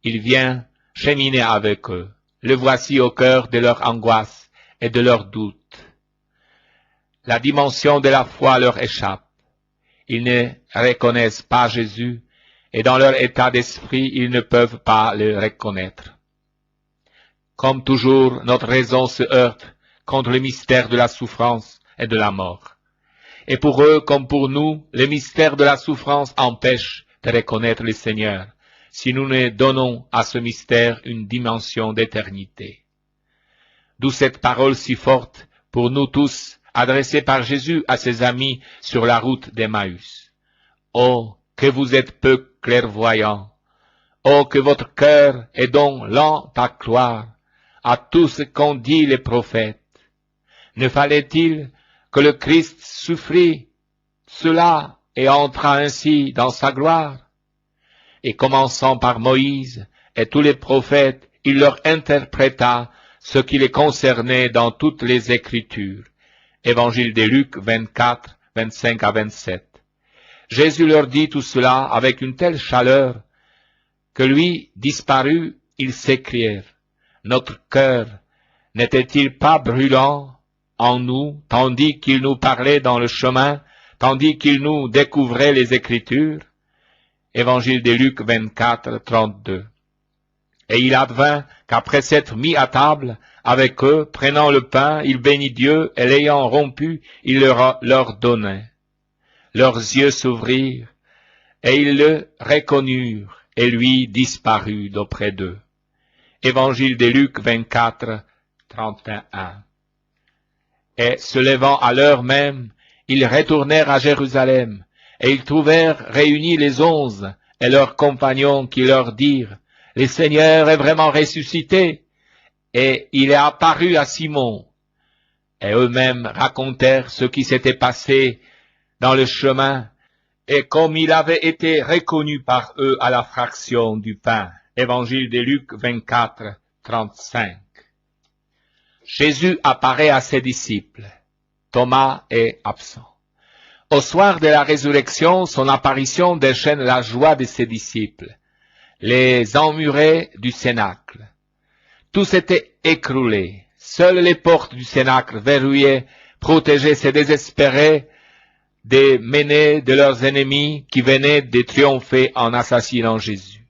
Il vient cheminer avec eux. Le voici au cœur de leur angoisse et de leurs doutes. La dimension de la foi leur échappe. Ils ne reconnaissent pas Jésus et dans leur état d'esprit, ils ne peuvent pas le reconnaître. Comme toujours, notre raison se heurte contre le mystère de la souffrance et de la mort. Et pour eux, comme pour nous, le mystère de la souffrance empêche de reconnaître le Seigneur, si nous ne donnons à ce mystère une dimension d'éternité. D'où cette parole si forte pour nous tous, adressée par Jésus à ses amis sur la route d'Emmaüs. Oh, que vous êtes peu clairvoyants! Oh, que votre cœur est donc lent à croire à tout ce qu'ont dit les prophètes. Ne fallait-il que le Christ souffrit cela et entra ainsi dans sa gloire? Et commençant par Moïse et tous les prophètes, il leur interpréta ce qui les concernait dans toutes les Écritures. Évangile de Luc 24, 25 à 27. Jésus leur dit tout cela avec une telle chaleur que lui, disparu, ils s'écrièrent: notre cœur n'était-il pas brûlant en nous, tandis qu'il nous parlait dans le chemin, tandis qu'il nous découvrait les Écritures? Évangile de Luc 24, 32. Et il advint qu'après s'être mis à table avec eux, prenant le pain, il bénit Dieu, et l'ayant rompu, il leur donnait. Leurs yeux s'ouvrirent, et ils le reconnurent, et lui disparut d'auprès d'eux. Évangile de Luc 24, 31. Et se levant à l'heure même, ils retournèrent à Jérusalem, et ils trouvèrent réunis les 11 et leurs compagnons qui leur dirent: le Seigneur est vraiment ressuscité, et il est apparu à Simon. Et eux-mêmes racontèrent ce qui s'était passé dans le chemin, et comme il avait été reconnu par eux à la fraction du pain. Évangile de Luc 24, 35. Jésus apparaît à ses disciples. Thomas est absent. Au soir de la résurrection, son apparition déchaîne la joie de ses disciples, les emmurés du cénacle. Tout s'était écroulé. Seules les portes du cénacle verrouillées protégeaient ces désespérés des menées de leurs ennemis qui venaient de triompher en assassinant Jésus.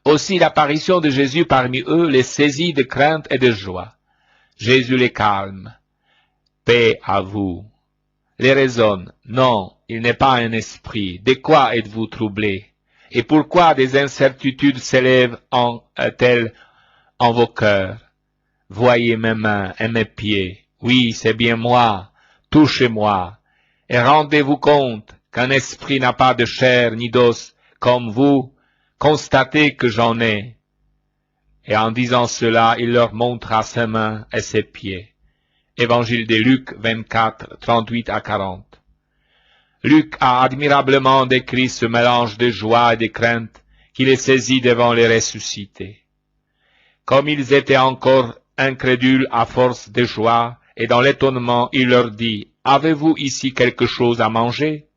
Aussi l'apparition de Jésus parmi eux les saisit de crainte et de joie. Jésus les calme. Paix à vous. Les raisonne. Non, il n'est pas un esprit. De quoi êtes-vous troublés? Et pourquoi des incertitudes s'élèvent telles en vos cœurs? Voyez mes mains et mes pieds. Oui, c'est bien moi. Touchez-moi. Et rendez-vous compte qu'un esprit n'a pas de chair ni d'os comme vous. Constatez que j'en ai. Et en disant cela, il leur montra ses mains et ses pieds. Évangile de Luc 24, 38 à 40. Luc a admirablement décrit ce mélange de joie et de crainte qui les saisit devant les ressuscités. Comme ils étaient encore incrédules à force de joie, et dans l'étonnement, il leur dit, « Avez-vous ici quelque chose à manger ?»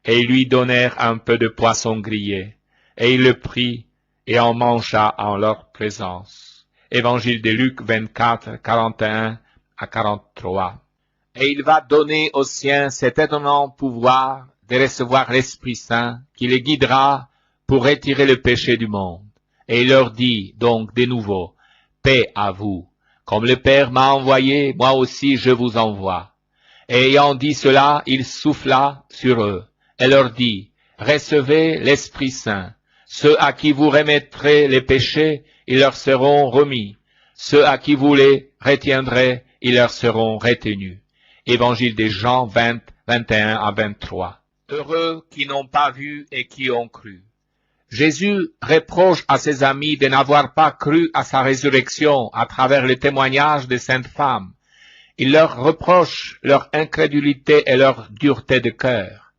Et ils lui donnèrent un peu de poisson grillé, et il le prit et en mangea en leur présence. Évangile de Luc 24, 41 à 43. Et il va donner aux siens cet étonnant pouvoir de recevoir l'Esprit Saint qui les guidera pour retirer le péché du monde. Et il leur dit donc de nouveau, paix à vous. Comme le Père m'a envoyé, moi aussi je vous envoie. Et ayant dit cela, il souffla sur eux et leur dit, recevez l'Esprit Saint. Ceux à qui vous remettrez les péchés, ils leur seront remis. Ceux à qui vous les retiendrez, ils leur seront retenus. Évangile de Jean 20, 21 à 23. Heureux qui n'ont pas vu et qui ont cru. Jésus reproche à ses amis de n'avoir pas cru à sa résurrection à travers le témoignage des saintes femmes. Il leur reproche leur incrédulité et leur dureté de cœur.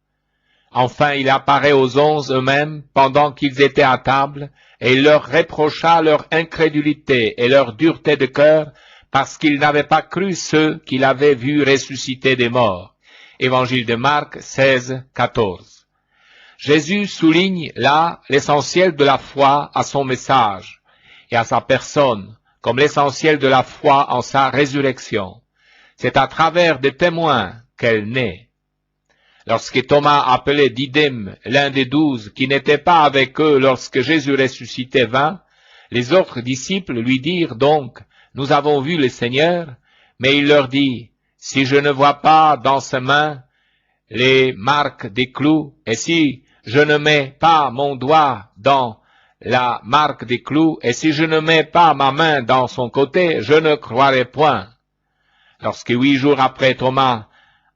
Enfin, il apparaît aux 11 eux-mêmes pendant qu'ils étaient à table, et il leur reprocha leur incrédulité et leur dureté de cœur parce qu'ils n'avaient pas cru ceux qu'il avait vus ressusciter des morts. Évangile de Marc 16, 14. Jésus souligne là l'essentiel de la foi à son message et à sa personne, comme l'essentiel de la foi en sa résurrection. C'est à travers des témoins qu'elle naît. Lorsque Thomas appelait Didyme, l'un des 12, qui n'était pas avec eux lorsque Jésus ressuscité vint, les autres disciples lui dirent donc, nous avons vu le Seigneur, mais il leur dit, si je ne vois pas dans ses mains les marques des clous, et si je ne mets pas mon doigt dans la marque des clous, et si je ne mets pas ma main dans son côté, je ne croirai point. Lorsque 8 jours après Thomas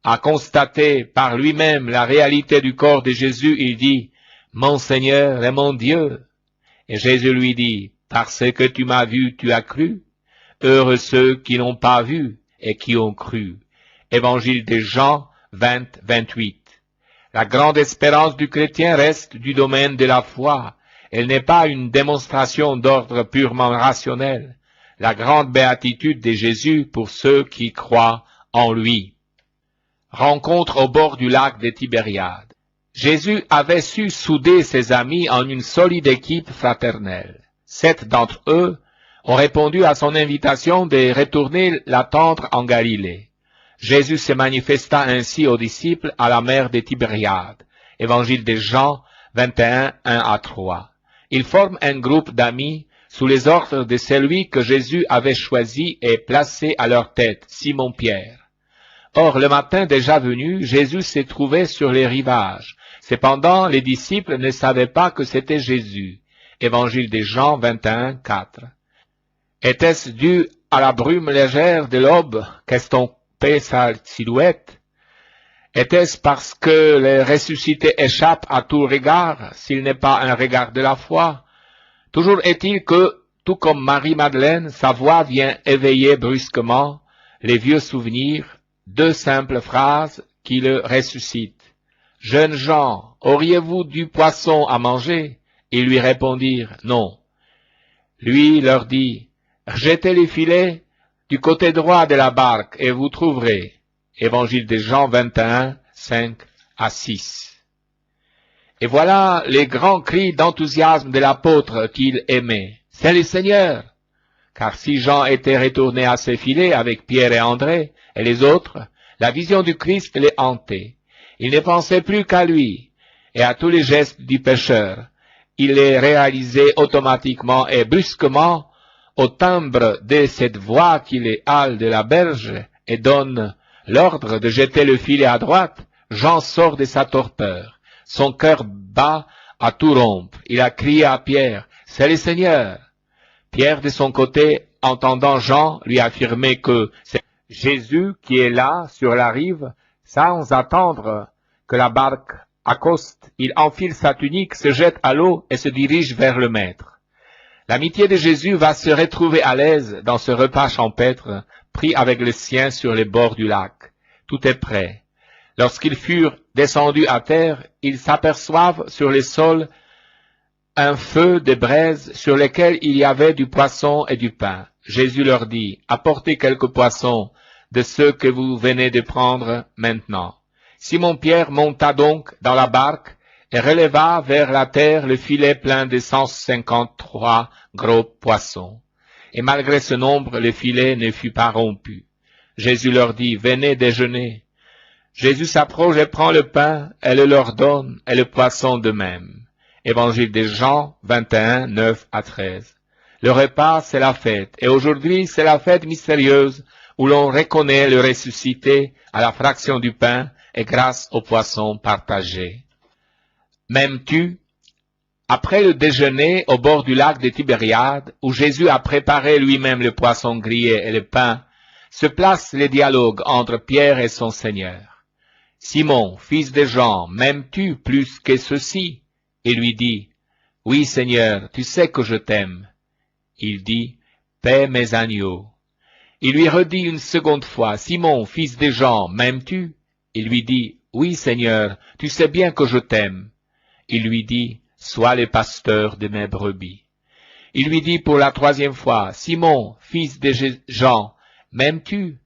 a constaté par lui-même la réalité du corps de Jésus, il dit, mon Seigneur et mon Dieu. Et Jésus lui dit, parce que tu m'as vu, tu as cru. Heureux ceux qui n'ont pas vu et qui ont cru. Évangile de Jean 20, 28. La grande espérance du chrétien reste du domaine de la foi. Elle n'est pas une démonstration d'ordre purement rationnel. La grande béatitude de Jésus pour ceux qui croient en lui. Rencontre au bord du lac de Tibériade. Jésus avait su souder ses amis en une solide équipe fraternelle. 7 d'entre eux ont répondu à son invitation de retourner l'attendre en Galilée. Jésus se manifesta ainsi aux disciples à la mer de Tibériade. Évangile de Jean 21, 1 à 3. Ils forment un groupe d'amis sous les ordres de celui que Jésus avait choisi et placé à leur tête, Simon-Pierre. Or, le matin déjà venu, Jésus s'est trouvé sur les rivages. Cependant, les disciples ne savaient pas que c'était Jésus. Évangile de Jean 21, 4. Était-ce dû à la brume légère de l'aube qu'estompait sa silhouette? Était-ce parce que le ressuscité échappe à tout regard, s'il n'est pas un regard de la foi? Toujours est-il que, tout comme Marie-Madeleine, sa voix vient éveiller brusquement les vieux souvenirs, 2 simples phrases qui le ressuscitent. « Jeunes gens, auriez-vous du poisson à manger ?» Ils lui répondirent « Non ». Lui leur dit « Jetez les filets du côté droit de la barque et vous trouverez. Évangile de Jean 21, 5 à 6. Et voilà les grands cris d'enthousiasme de l'apôtre qu'il aimait. C'est le Seigneur! Car si Jean était retourné à ses filets avec Pierre et André et les autres, la vision du Christ les hantait. Il ne pensait plus qu'à lui et à tous les gestes du pécheur. Il les réalisait automatiquement et brusquement au timbre de cette voix qui les hale de la berge et donne l'ordre de jeter le filet à droite. Jean sort de sa torpeur. Son cœur bat à tout rompre. Il a crié à Pierre, « C'est le Seigneur !» Pierre, de son côté, entendant Jean lui affirmer que c'est Jésus qui est là, sur la rive, sans attendre que la barque accoste, il enfile sa tunique, se jette à l'eau et se dirige vers le Maître. L'amitié de Jésus va se retrouver à l'aise dans ce repas champêtre, pris avec le sien sur les bords du lac. Tout est prêt. Lorsqu'ils furent descendus à terre, ils s'aperçoivent sur le sol un feu de braise sur lequel il y avait du poisson et du pain. Jésus leur dit, « Apportez quelques poissons de ceux que vous venez de prendre maintenant. » Simon-Pierre monta donc dans la barque et releva vers la terre le filet plein de 153 gros poissons. Et malgré ce nombre, le filet ne fut pas rompu. Jésus leur dit, « Venez déjeuner. » Jésus s'approche et prend le pain et le leur donne, et le poisson de même. Évangile de Jean 21, 9 à 13. Le repas, c'est la fête, et aujourd'hui, c'est la fête mystérieuse où l'on reconnaît le ressuscité à la fraction du pain et grâce au poisson partagé. M'aimes-tu? Après le déjeuner au bord du lac de Tibériade, où Jésus a préparé lui-même le poisson grillé et le pain, se place le dialogue entre Pierre et son Seigneur. « Simon, fils de Jean, m'aimes-tu plus que ceci ?» Il lui dit, « Oui, Seigneur, tu sais que je t'aime. » Il dit, « Paie mes agneaux. » Il lui redit une seconde fois, « Simon, fils de Jean, m'aimes-tu » Il lui dit, « Oui, Seigneur, tu sais bien que je t'aime. » Il lui dit, « Sois le pasteur de mes brebis. » Il lui dit pour la troisième fois, « Simon, fils de Jean, m'aimes-tu »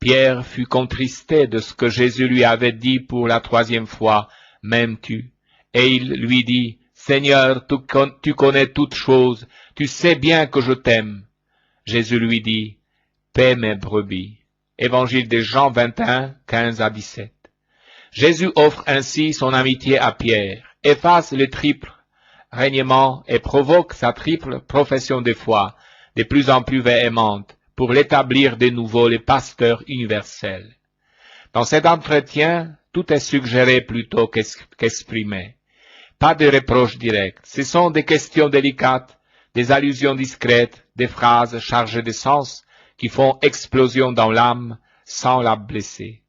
Pierre fut contristé de ce que Jésus lui avait dit pour la troisième fois, « M'aimes-tu » Et il lui dit, « Seigneur, tu connais toutes choses, tu sais bien que je t'aime. » Jésus lui dit, « Paie mes brebis. » Évangile de Jean 21, 15 à 17. Jésus offre ainsi son amitié à Pierre, efface le triple règnement et provoque sa triple profession de foi, de plus en plus véhémente, pour l'établir de nouveau le pasteur universel. Dans cet entretien, tout est suggéré plutôt qu'exprimé. Pas de reproches directs, ce sont des questions délicates, des allusions discrètes, des phrases chargées de sens qui font explosion dans l'âme sans la blesser.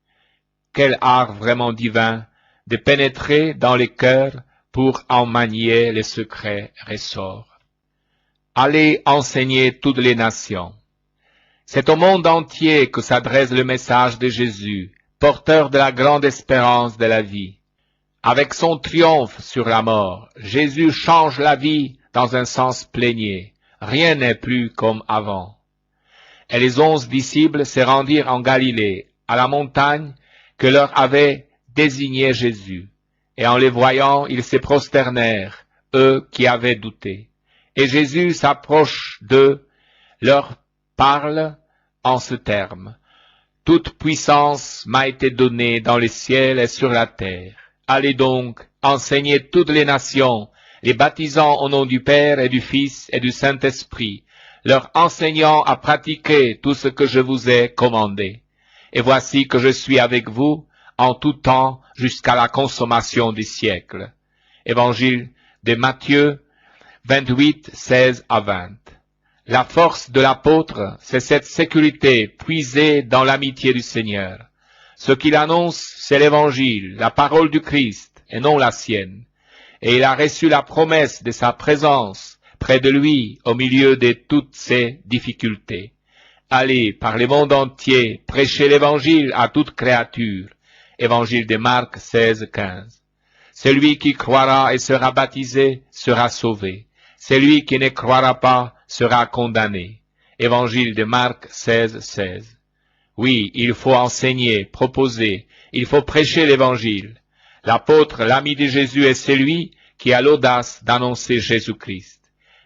Quel art vraiment divin de pénétrer dans les cœurs pour en manier les secrets ressorts. Allez enseigner toutes les nations. C'est au monde entier que s'adresse le message de Jésus, porteur de la grande espérance de la vie. Avec son triomphe sur la mort, Jésus change la vie dans un sens plénier. Rien n'est plus comme avant. Et les 11 disciples se rendirent en Galilée, à la montagne que leur avait désignée Jésus. Et en les voyant, ils se prosternèrent, eux qui avaient douté. Et Jésus s'approche d'eux, leur parle en ce terme. « Toute puissance m'a été donnée dans le ciel et sur la terre. Allez donc, enseignez toutes les nations, les baptisant au nom du Père et du Fils et du Saint-Esprit, leur enseignant à pratiquer tout ce que je vous ai commandé. Et voici que je suis avec vous en tout temps jusqu'à la consommation des siècles. » Évangile de Matthieu 28, 16 à 20. La force de l'apôtre, c'est cette sécurité puisée dans l'amitié du Seigneur. Ce qu'il annonce, c'est l'évangile, la parole du Christ, et non la sienne. Et il a reçu la promesse de sa présence près de lui au milieu de toutes ses difficultés. Allez, par le monde entier, prêchez l'évangile à toute créature. Évangile de Marc 16, 15. Celui qui croira et sera baptisé sera sauvé. Celui qui ne croira pas sera condamné. Évangile de Marc 16, 16. Oui, il faut enseigner, proposer, il faut prêcher l'évangile. L'apôtre, l'ami de Jésus, est celui qui a l'audace d'annoncer Jésus-Christ.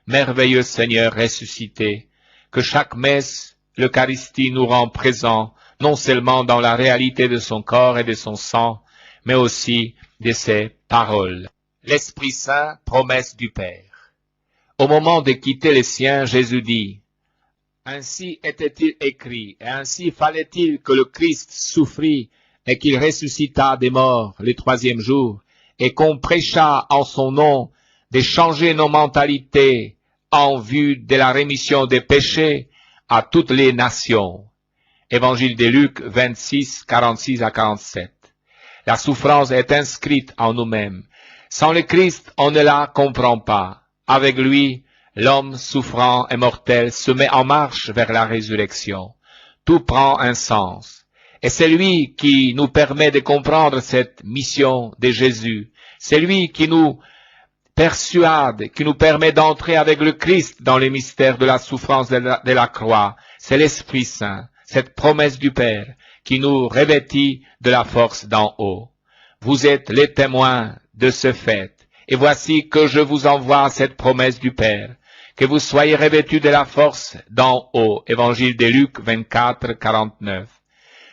Merveilleux Seigneur ressuscité, que chaque messe, l'Eucharistie nous rend présents, non seulement dans la réalité de son corps et de son sang, mais aussi de ses paroles. L'Esprit Saint, promesse du Père. Au moment de quitter les siens, Jésus dit, « Ainsi était-il écrit, et ainsi fallait-il que le Christ souffrit et qu'il ressuscita des morts le troisième jour, et qu'on prêchât en son nom de changer nos mentalités en vue de la rémission des péchés à toutes les nations. » Évangile de Luc 26, 46 à 47. La souffrance est inscrite en nous-mêmes. Sans le Christ, on ne la comprend pas. Avec lui, l'homme souffrant et mortel se met en marche vers la résurrection. Tout prend un sens. Et c'est lui qui nous permet de comprendre cette mission de Jésus. C'est lui qui nous persuade, qui nous permet d'entrer avec le Christ dans les mystères de la souffrance de la croix. C'est l'Esprit Saint, cette promesse du Père, qui nous revêtit de la force d'en haut. Vous êtes les témoins de ce fait. Et voici que je vous envoie cette promesse du Père, que vous soyez revêtus de la force d'en haut. Évangile de Luc 24, 49.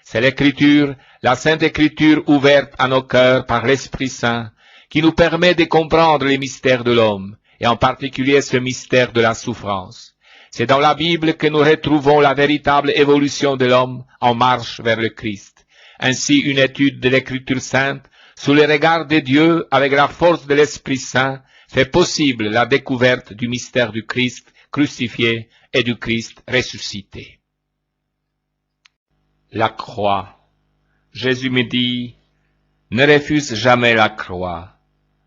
C'est l'Écriture, la Sainte Écriture ouverte à nos cœurs par l'Esprit Saint, qui nous permet de comprendre les mystères de l'homme, et en particulier ce mystère de la souffrance. C'est dans la Bible que nous retrouvons la véritable évolution de l'homme en marche vers le Christ. Ainsi, une étude de l'Écriture sainte, sous le regard de Dieu, avec la force de l'Esprit Saint, fait possible la découverte du mystère du Christ crucifié et du Christ ressuscité. La croix. Jésus me dit, ne refuse jamais la croix,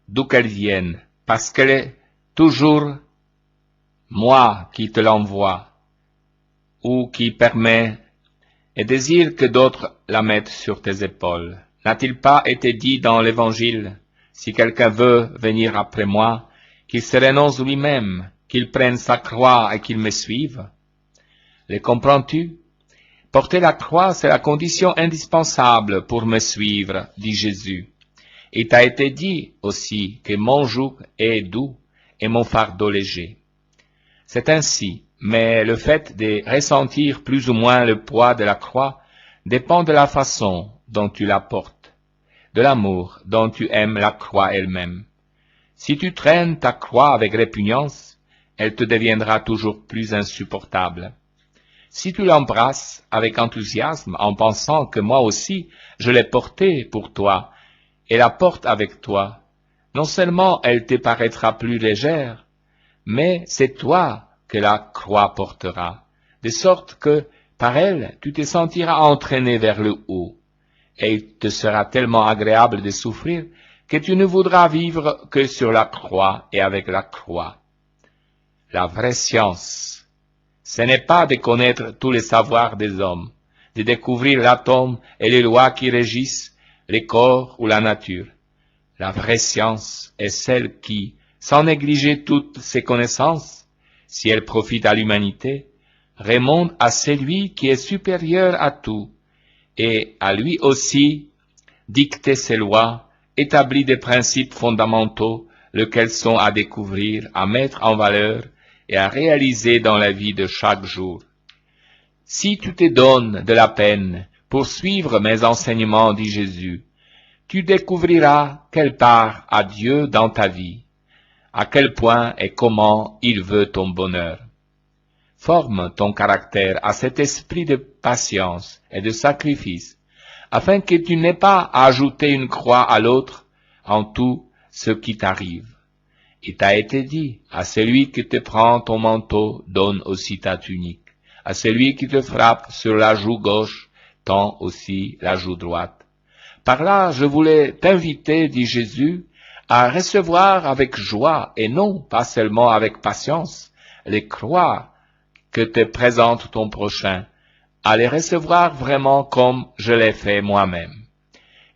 d'où qu'elle vienne, parce qu'elle est toujours moi qui te l'envoie, ou qui permet et désire que d'autres la mettent sur tes épaules. N'a-t-il pas été dit dans l'Évangile, si quelqu'un veut venir après moi, qu'il se renonce lui-même, qu'il prenne sa croix et qu'il me suive? Le comprends-tu? Porter la croix, c'est la condition indispensable pour me suivre, dit Jésus. Il t'a été dit aussi que mon joug est doux et mon fardeau léger. C'est ainsi, mais le fait de ressentir plus ou moins le poids de la croix dépend de la façon dont tu la portes, de l'amour dont tu aimes la croix elle-même. Si tu traînes ta croix avec répugnance, elle te deviendra toujours plus insupportable. Si tu l'embrasses avec enthousiasme en pensant que moi aussi je l'ai portée pour toi et la porte avec toi, non seulement elle te paraîtra plus légère, mais c'est toi que la croix portera, de sorte que par elle tu te sentiras entraîné vers le haut, et il te sera tellement agréable de souffrir que tu ne voudras vivre que sur la croix et avec la croix. La vraie science, ce n'est pas de connaître tous les savoirs des hommes, de découvrir l'atome et les lois qui régissent les corps ou la nature. La vraie science est celle qui, sans négliger toutes ses connaissances, si elle profite à l'humanité, remonte à celui qui est supérieur à tout, et à lui aussi dicter ses lois, établit des principes fondamentaux, lesquels sont à découvrir, à mettre en valeur et à réaliser dans la vie de chaque jour. Si tu te donnes de la peine pour suivre mes enseignements, dit Jésus, tu découvriras quelle part a Dieu dans ta vie, à quel point et comment il veut ton bonheur. Forme ton caractère à cet esprit de patience et de sacrifice, afin que tu n'aies pas à ajouter une croix à l'autre en tout ce qui t'arrive. Il t'a été dit, à celui qui te prend ton manteau, donne aussi ta tunique. À celui qui te frappe sur la joue gauche, tends aussi la joue droite. Par là, je voulais t'inviter, dit Jésus, à recevoir avec joie, et non pas seulement avec patience, les croix que te présente ton prochain, à les recevoir vraiment comme je l'ai fait moi-même.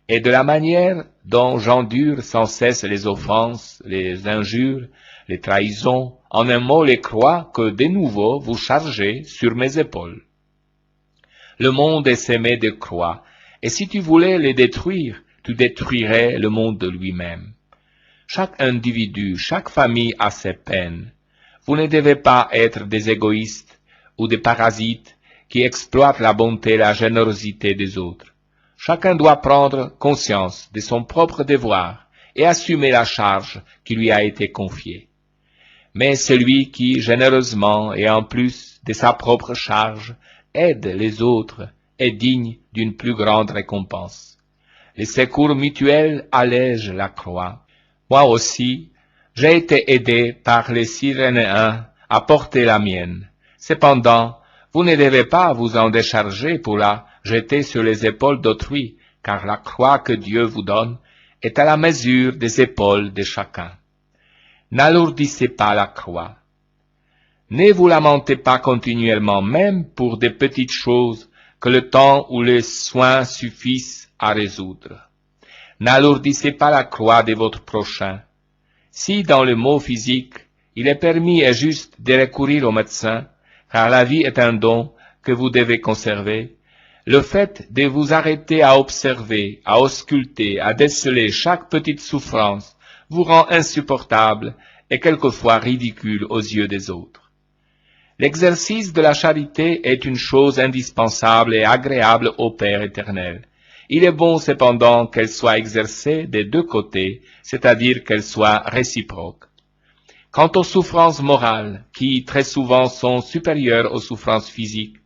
Et de la manière dont j'endure sans cesse les offenses, les injures, les trahisons, en un mot les croix que de nouveau vous chargez sur mes épaules. Le monde est semé de croix, et si tu voulais les détruire, tu détruirais le monde de lui-même. Chaque individu, chaque famille a ses peines. Vous ne devez pas être des égoïstes ou des parasites qui exploitent la bonté et la générosité des autres. Chacun doit prendre conscience de son propre devoir et assumer la charge qui lui a été confiée. Mais celui qui, généreusement et en plus de sa propre charge, aide les autres est digne d'une plus grande récompense. Les secours mutuels allègent la croix. Moi aussi, j'ai été aidé par les Cyrénéens à porter la mienne. Cependant, vous ne devez pas vous en décharger pour la jeter sur les épaules d'autrui, car la croix que Dieu vous donne est à la mesure des épaules de chacun. N'alourdissez pas la croix. Ne vous lamentez pas continuellement, même pour des petites choses que le temps ou les soins suffisent à résoudre. N'alourdissez pas la croix de votre prochain. Si dans le mot physique, il est permis et juste de recourir au médecin, car la vie est un don que vous devez conserver, le fait de vous arrêter à observer, à ausculter, à déceler chaque petite souffrance vous rend insupportable et quelquefois ridicule aux yeux des autres. L'exercice de la charité est une chose indispensable et agréable au Père éternel. Il est bon cependant qu'elle soit exercée des deux côtés, c'est-à-dire qu'elle soit réciproque. Quant aux souffrances morales, qui très souvent sont supérieures aux souffrances physiques,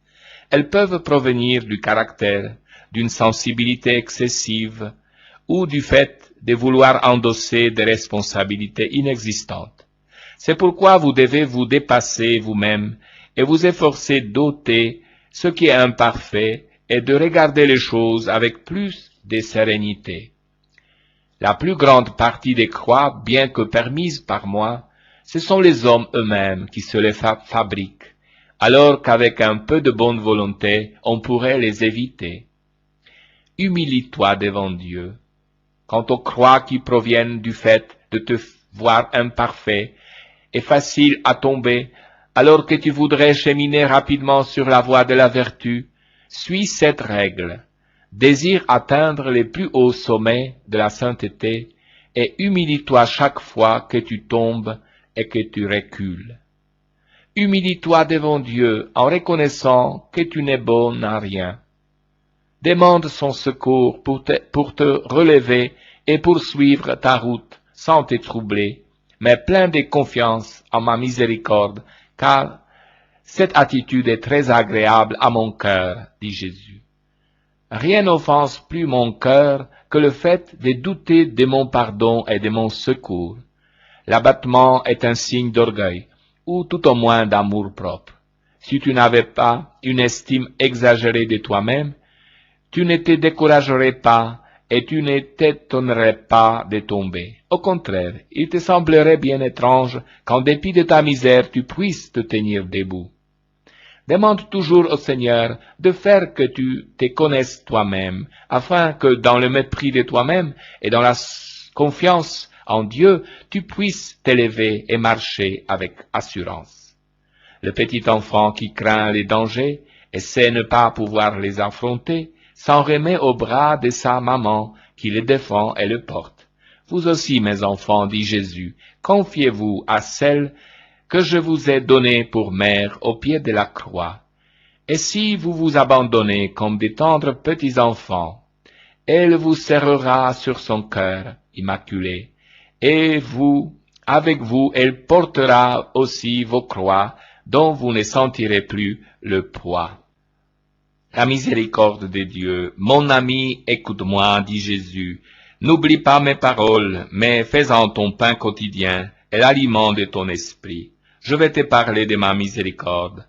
elles peuvent provenir du caractère, d'une sensibilité excessive, ou du fait de vouloir endosser des responsabilités inexistantes. C'est pourquoi vous devez vous dépasser vous-même et vous efforcer d'ôter ce qui est imparfait et de regarder les choses avec plus de sérénité. La plus grande partie des croix, bien que permises par moi, ce sont les hommes eux-mêmes qui se les fabriquent, alors qu'avec un peu de bonne volonté, on pourrait les éviter. Humilie-toi devant Dieu. Quant aux croix qui proviennent du fait de te voir imparfait et facile à tomber, alors que tu voudrais cheminer rapidement sur la voie de la vertu, suis cette règle. Désire atteindre les plus hauts sommets de la sainteté et humilie-toi chaque fois que tu tombes et que tu recules. Humilie-toi devant Dieu en reconnaissant que tu n'es bon à rien. Demande son secours pour te relever et poursuivre ta route sans te troubler, mais plein de confiance en ma miséricorde, car cette attitude est très agréable à mon cœur, dit Jésus. Rien n'offense plus mon cœur que le fait de douter de mon pardon et de mon secours. L'abattement est un signe d'orgueil, ou tout au moins d'amour-propre. Si tu n'avais pas une estime exagérée de toi-même, tu ne te découragerais pas et tu ne t'étonnerais pas de tomber. Au contraire, il te semblerait bien étrange qu'en dépit de ta misère, tu puisses te tenir debout. Demande toujours au Seigneur de faire que tu te connaisses toi-même, afin que dans le mépris de toi-même et dans la confiance en Dieu, tu puisses t'élever et marcher avec assurance. Le petit enfant qui craint les dangers et sait ne pas pouvoir les affronter, s'en remet au bras de sa maman qui le défend et le porte. Vous aussi, mes enfants, dit Jésus, confiez-vous à celle que je vous ai donnée pour mère au pied de la croix. Et si vous vous abandonnez comme des tendres petits enfants, elle vous serrera sur son cœur immaculé, et avec vous, elle portera aussi vos croix, dont vous ne sentirez plus le poids. La miséricorde de Dieu. Mon ami, écoute-moi, dit Jésus. N'oublie pas mes paroles, mais fais-en ton pain quotidien et l'aliment de ton esprit. Je vais te parler de ma miséricorde.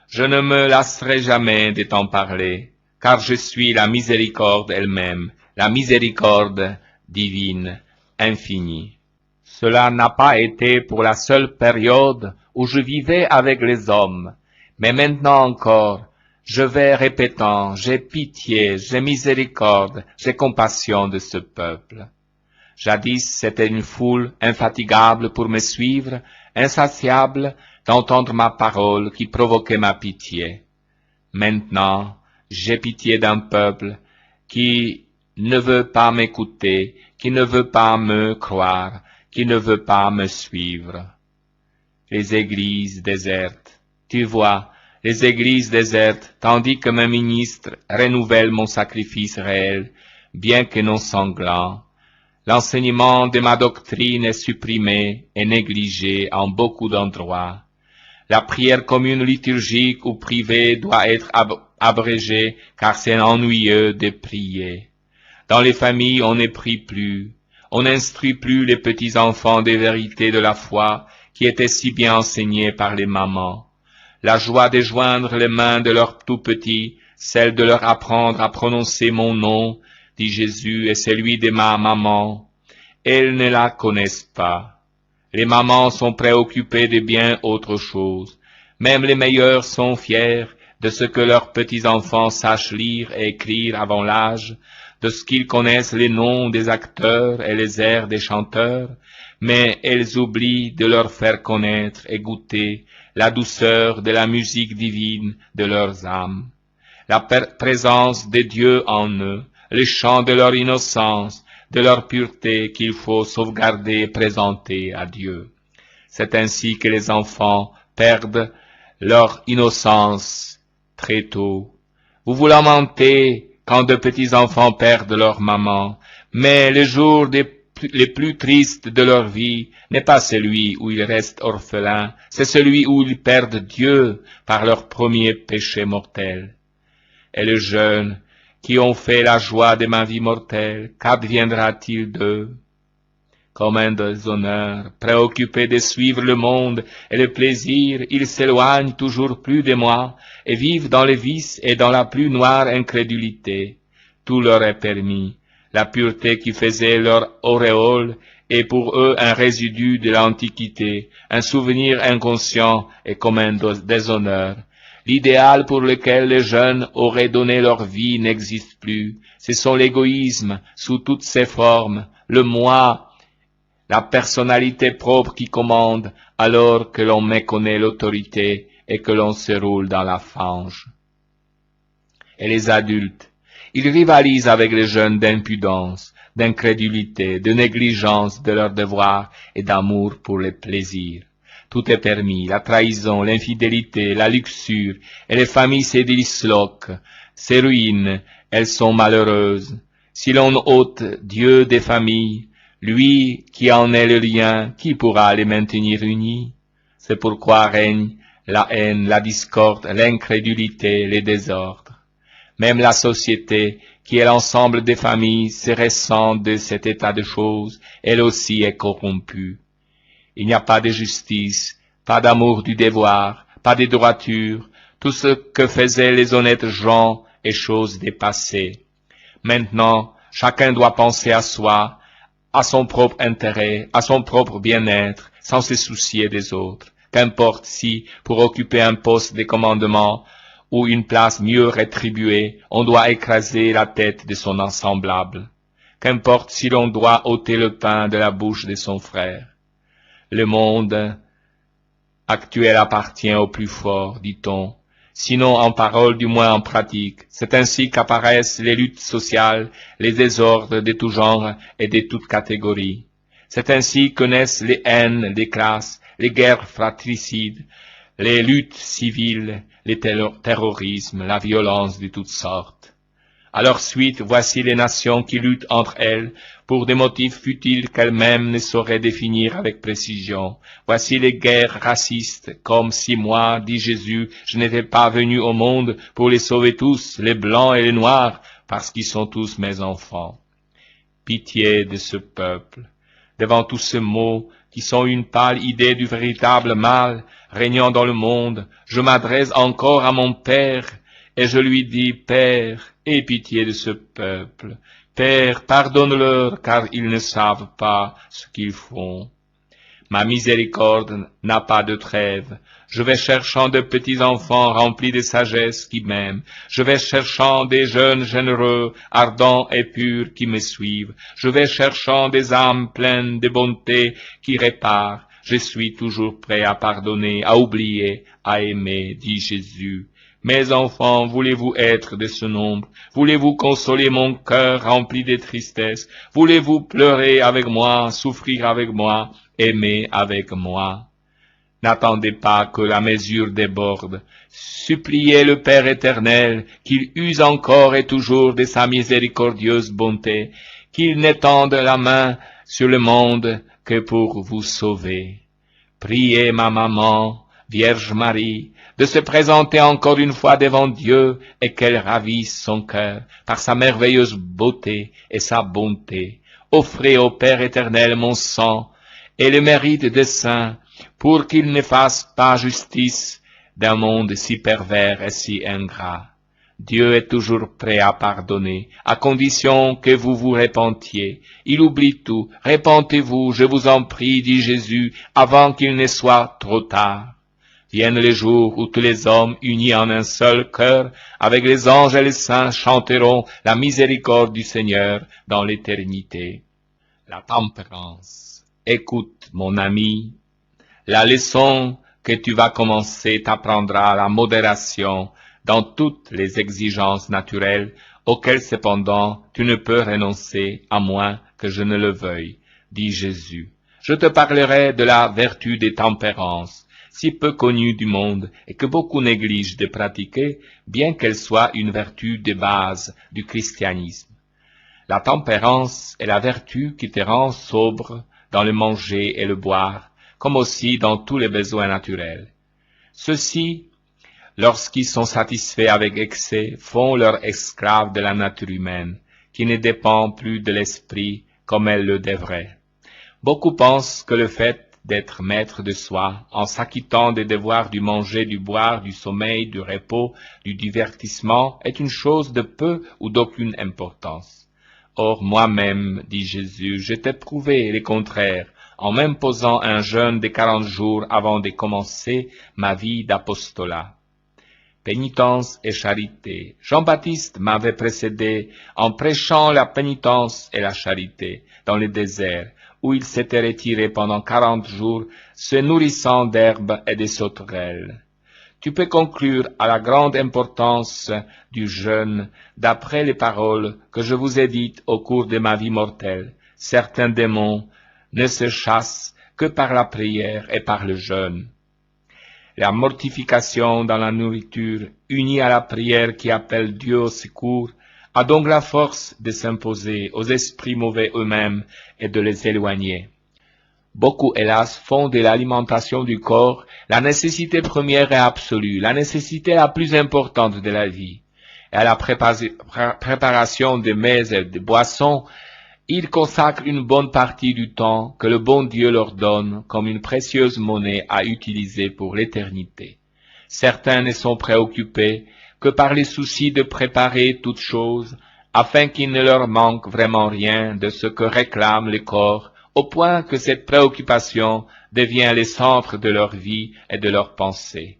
Je ne me lasserai jamais de t'en parler, car je suis la miséricorde elle-même, la miséricorde divine, infinie. Cela n'a pas été pour la seule période où je vivais avec les hommes, mais maintenant encore, je vais répétant, j'ai pitié, j'ai miséricorde, j'ai compassion de ce peuple. Jadis, c'était une foule infatigable pour me suivre, insatiable d'entendre ma parole qui provoquait ma pitié. Maintenant, j'ai pitié d'un peuple qui ne veut pas m'écouter, qui ne veut pas me croire, qui ne veut pas me suivre. Les églises désertes, tu vois, les églises désertes, tandis que mes ministres renouvellent mon sacrifice réel, bien que non sanglant. L'enseignement de ma doctrine est supprimé et négligé en beaucoup d'endroits. La prière commune liturgique ou privée doit être abrégée car c'est ennuyeux de prier. Dans les familles, on ne prie plus, on n'instruit plus les petits-enfants des vérités de la foi qui étaient si bien enseignées par les mamans. La joie de joindre les mains de leurs tout-petits, celle de leur apprendre à prononcer mon nom, dit Jésus, et celui de ma maman. Elles ne la connaissent pas. Les mamans sont préoccupées de bien autre chose. Même les meilleurs sont fiers de ce que leurs petits-enfants sachent lire et écrire avant l'âge, de ce qu'ils connaissent les noms des acteurs et les airs des chanteurs, mais elles oublient de leur faire connaître et goûter la douceur de la musique divine de leurs âmes, la présence de Dieu en eux, le chant de leur innocence, de leur pureté qu'il faut sauvegarder et présenter à Dieu. C'est ainsi que les enfants perdent leur innocence très tôt. Vous vous lamentez quand de petits enfants perdent leur maman, mais le jour les plus tristes de leur vie n'est pas celui où ils restent orphelins, c'est celui où ils perdent Dieu par leur premier péché mortel. Et les jeunes qui ont fait la joie de ma vie mortelle, qu'adviendra-t-il d'eux? Comme un déshonneur, préoccupé de suivre le monde et le plaisir, ils s'éloignent toujours plus de moi et vivent dans les vices et dans la plus noire incrédulité. Tout leur est permis. La pureté qui faisait leur auréole est pour eux un résidu de l'Antiquité, un souvenir inconscient et comme un déshonneur. L'idéal pour lequel les jeunes auraient donné leur vie n'existe plus. Ce sont l'égoïsme sous toutes ses formes, le moi, la personnalité propre qui commande, alors que l'on méconnaît l'autorité et que l'on se roule dans la fange. Et les adultes, ils rivalisent avec les jeunes d'impudence, d'incrédulité, de négligence de leurs devoirs et d'amour pour les plaisirs. Tout est permis, la trahison, l'infidélité, la luxure, et les familles se disloquent, se ruinent, elles sont malheureuses. Si l'on ôte Dieu des familles, lui qui en est le lien, qui pourra les maintenir unis? C'est pourquoi règne la haine, la discorde, l'incrédulité, les désordres. Même la société, qui est l'ensemble des familles, se ressent de cet état de choses, elle aussi est corrompue. Il n'y a pas de justice, pas d'amour du devoir, pas de droiture, tout ce que faisaient les honnêtes gens est chose dépassée. Maintenant, chacun doit penser à soi, à son propre intérêt, à son propre bien-être, sans se soucier des autres. Qu'importe si, pour occuper un poste de commandement ou une place mieux rétribuée, on doit écraser la tête de son semblable. Qu'importe si l'on doit ôter le pain de la bouche de son frère. Le monde actuel appartient au plus fort, dit-on, sinon en parole, du moins en pratique. C'est ainsi qu'apparaissent les luttes sociales, les désordres de tout genre et de toutes catégories. C'est ainsi que naissent les haines des classes, les guerres fratricides, les luttes civiles, les terrorismes, la violence de toutes sortes. À leur suite, voici les nations qui luttent entre elles pour des motifs futiles qu'elles-mêmes ne sauraient définir avec précision. Voici les guerres racistes, comme si moi, dit Jésus, je n'étais pas venu au monde pour les sauver tous, les blancs et les noirs, parce qu'ils sont tous mes enfants. Pitié de ce peuple. Devant tous ces mots qui sont une pâle idée du véritable mal régnant dans le monde, je m'adresse encore à mon Père, et je lui dis, Père, aie pitié de ce peuple. Père, pardonne-leur, car ils ne savent pas ce qu'ils font. Ma miséricorde n'a pas de trêve. Je vais cherchant de petits enfants remplis de sagesse qui m'aiment. Je vais cherchant des jeunes généreux, ardents et purs qui me suivent. Je vais cherchant des âmes pleines de bonté qui réparent. Je suis toujours prêt à pardonner, à oublier, à aimer, dit Jésus. Mes enfants, voulez-vous être de ce nombre? Voulez-vous consoler mon cœur rempli de tristesse? Voulez-vous pleurer avec moi, souffrir avec moi, aimer avec moi? N'attendez pas que la mesure déborde. Suppliez le Père éternel qu'il use encore et toujours de sa miséricordieuse bonté, qu'il n'étende la main sur le monde que pour vous sauver. Priez ma maman, Vierge Marie, de se présenter encore une fois devant Dieu et qu'elle ravisse son cœur par sa merveilleuse beauté et sa bonté. Offrez au Père éternel mon sang et le mérite des saints pour qu'il ne fasse pas justice d'un monde si pervers et si ingrat. Dieu est toujours prêt à pardonner, à condition que vous vous repentiez. Il oublie tout. Repentez-vous, je vous en prie, dit Jésus, avant qu'il ne soit trop tard. Vienne le jour où tous les hommes, unis en un seul cœur, avec les anges et les saints, chanteront la miséricorde du Seigneur dans l'éternité. La tempérance. Écoute, mon ami, la leçon que tu vas commencer t'apprendra la modération dans toutes les exigences naturelles auxquelles cependant tu ne peux renoncer à moins que je ne le veuille, dit Jésus. Je te parlerai de la vertu des tempérances, si peu connue du monde et que beaucoup négligent de pratiquer, bien qu'elle soit une vertu de base du christianisme. La tempérance est la vertu qui te rend sobre dans le manger et le boire, comme aussi dans tous les besoins naturels. Ceux-ci, lorsqu'ils sont satisfaits avec excès, font leur esclave de la nature humaine, qui ne dépend plus de l'esprit comme elle le devrait. Beaucoup pensent que le fait d'être maître de soi, en s'acquittant des devoirs du manger, du boire, du sommeil, du repos, du divertissement, est une chose de peu ou d'aucune importance. Or moi-même, dit Jésus, je t'ai prouvé le contraire, en m'imposant un jeûne de 40 jours avant de commencer ma vie d'apostolat. Pénitence et charité. Jean-Baptiste m'avait précédé en prêchant la pénitence et la charité dans le désert, où il s'était retiré pendant 40 jours, se nourrissant d'herbes et de sauterelles. Tu peux conclure à la grande importance du jeûne d'après les paroles que je vous ai dites au cours de ma vie mortelle. Certains démons ne se chassent que par la prière et par le jeûne. La mortification dans la nourriture, unie à la prière qui appelle Dieu au secours, a donc la force de s'imposer aux esprits mauvais eux-mêmes et de les éloigner. Beaucoup, hélas, font de l'alimentation du corps la nécessité première et absolue, la nécessité la plus importante de la vie. Et à la préparation des mets et des boissons, ils consacrent une bonne partie du temps que le bon Dieu leur donne comme une précieuse monnaie à utiliser pour l'éternité. Certains ne sont préoccupés que par les soucis de préparer toutes choses, afin qu'il ne leur manque vraiment rien de ce que réclame le corps, au point que cette préoccupation devient le centre de leur vie et de leurs pensées.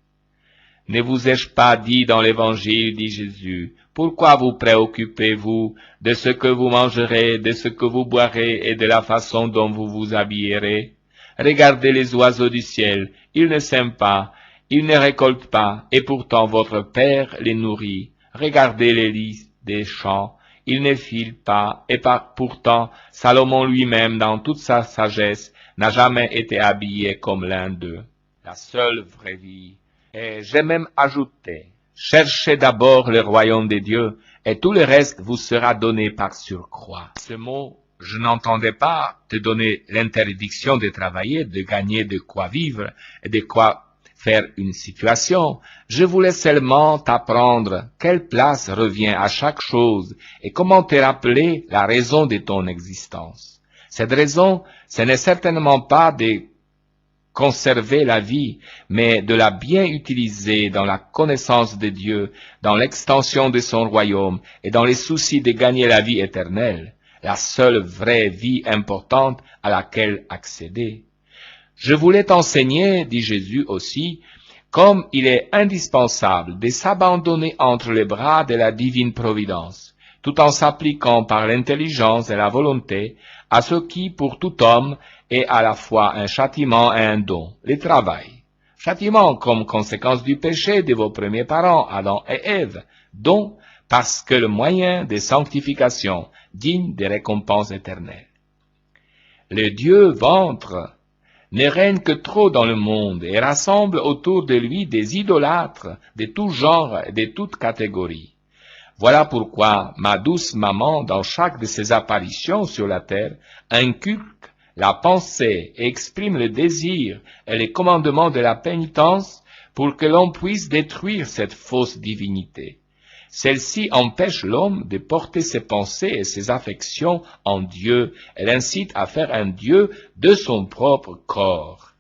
Ne vous ai-je pas dit dans l'Évangile, dit Jésus, pourquoi vous préoccupez-vous de ce que vous mangerez, de ce que vous boirez et de la façon dont vous vous habillerez? Regardez les oiseaux du ciel, ils ne sèment pas, ils ne récoltent pas, et pourtant votre Père les nourrit. Regardez les lys des champs, ils ne filent pas, et pourtant Salomon lui-même, dans toute sa sagesse, n'a jamais été habillé comme l'un d'eux. La seule vraie vie. Et j'ai même ajouté, cherchez d'abord le royaume de Dieu, et tout le reste vous sera donné par surcroît. Ce mot, je n'entendais pas te donner l'interdiction de travailler, de gagner de quoi vivre, et de quoi faire une situation. Je voulais seulement t'apprendre quelle place revient à chaque chose, et comment te rappeler la raison de ton existence. Cette raison, ce n'est certainement pas de conserver la vie, mais de la bien utiliser dans la connaissance de Dieu, dans l'extension de son royaume et dans les soucis de gagner la vie éternelle, la seule vraie vie importante à laquelle accéder. Je voulais t'enseigner, dit Jésus aussi, comme il est indispensable de s'abandonner entre les bras de la divine providence, tout en s'appliquant par l'intelligence et la volonté à ce qui, pour tout homme, est à la fois un châtiment et un don, le travail. Châtiment comme conséquence du péché de vos premiers parents, Adam et Ève, don parce que le moyen de sanctification digne des récompenses éternelles. Le Dieu ventre ne règne que trop dans le monde et rassemble autour de lui des idolâtres de tout genre et de toute catégorie. Voilà pourquoi ma douce maman, dans chaque de ses apparitions sur la terre, inculque la pensée et exprime le désir et les commandements de la pénitence pour que l'on puisse détruire cette fausse divinité. Celle-ci empêche l'homme de porter ses pensées et ses affections en Dieu. Elle incite à faire un Dieu de son propre corps.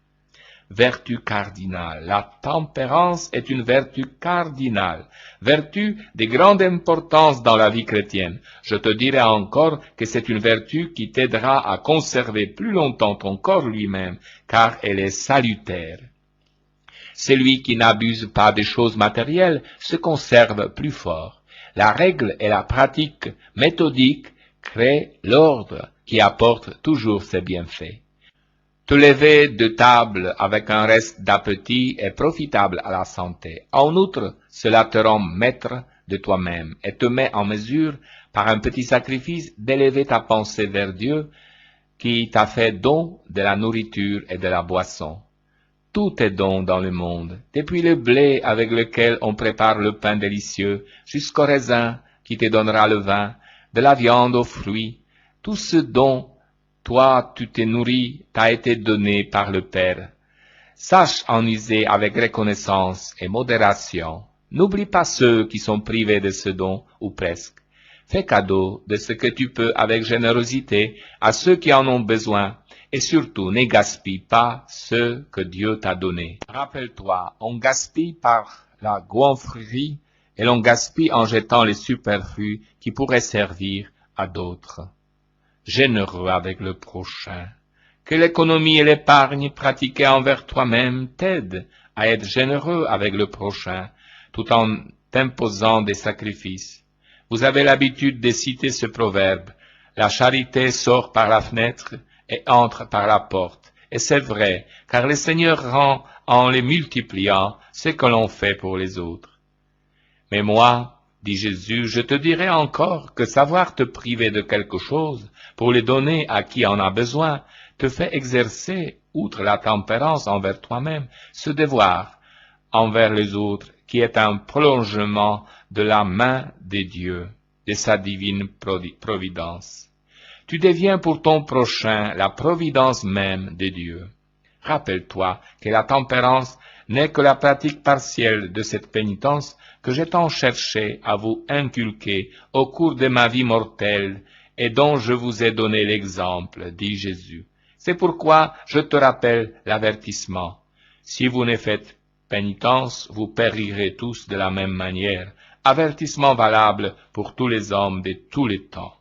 Vertu cardinale. La tempérance est une vertu cardinale, vertu de grande importance dans la vie chrétienne. Je te dirai encore que c'est une vertu qui t'aidera à conserver plus longtemps ton corps lui-même, car elle est salutaire. Celui qui n'abuse pas des choses matérielles se conserve plus fort. La règle et la pratique méthodique créent l'ordre qui apporte toujours ses bienfaits. Te lever de table avec un reste d'appétit est profitable à la santé. En outre, cela te rend maître de toi-même et te met en mesure, par un petit sacrifice, d'élever ta pensée vers Dieu qui t'a fait don de la nourriture et de la boisson. Tout est don dans le monde, depuis le blé avec lequel on prépare le pain délicieux, jusqu'au raisin qui te donnera le vin, de la viande aux fruits. Tout ce dont toi tu te nourris t'a été donné par le Père. Sache en user avec reconnaissance et modération. N'oublie pas ceux qui sont privés de ce don, ou presque. Fais cadeau de ce que tu peux avec générosité à ceux qui en ont besoin. Et surtout, ne gaspille pas ce que Dieu t'a donné. Rappelle-toi, on gaspille par la goinfrerie et l'on gaspille en jetant les superflus qui pourraient servir à d'autres. Généreux avec le prochain. Que l'économie et l'épargne pratiquées envers toi-même t'aident à être généreux avec le prochain, tout en t'imposant des sacrifices. Vous avez l'habitude de citer ce proverbe, la charité sort par la fenêtre et entre par la porte. Et c'est vrai, car le Seigneur rend en les multipliant ce que l'on fait pour les autres. Mais moi, dit Jésus, je te dirai encore que savoir te priver de quelque chose pour le donner à qui en a besoin te fait exercer, outre la tempérance envers toi-même, ce devoir envers les autres qui est un prolongement de la main de Dieu, de sa divine providence. Tu deviens pour ton prochain la providence même de Dieu. Rappelle-toi que la tempérance n'est que la pratique partielle de cette pénitence que j'ai tant cherché à vous inculquer au cours de ma vie mortelle et dont je vous ai donné l'exemple, dit Jésus. C'est pourquoi je te rappelle l'avertissement. Si vous ne faites pénitence, vous périrez tous de la même manière. Avertissement valable pour tous les hommes de tous les temps.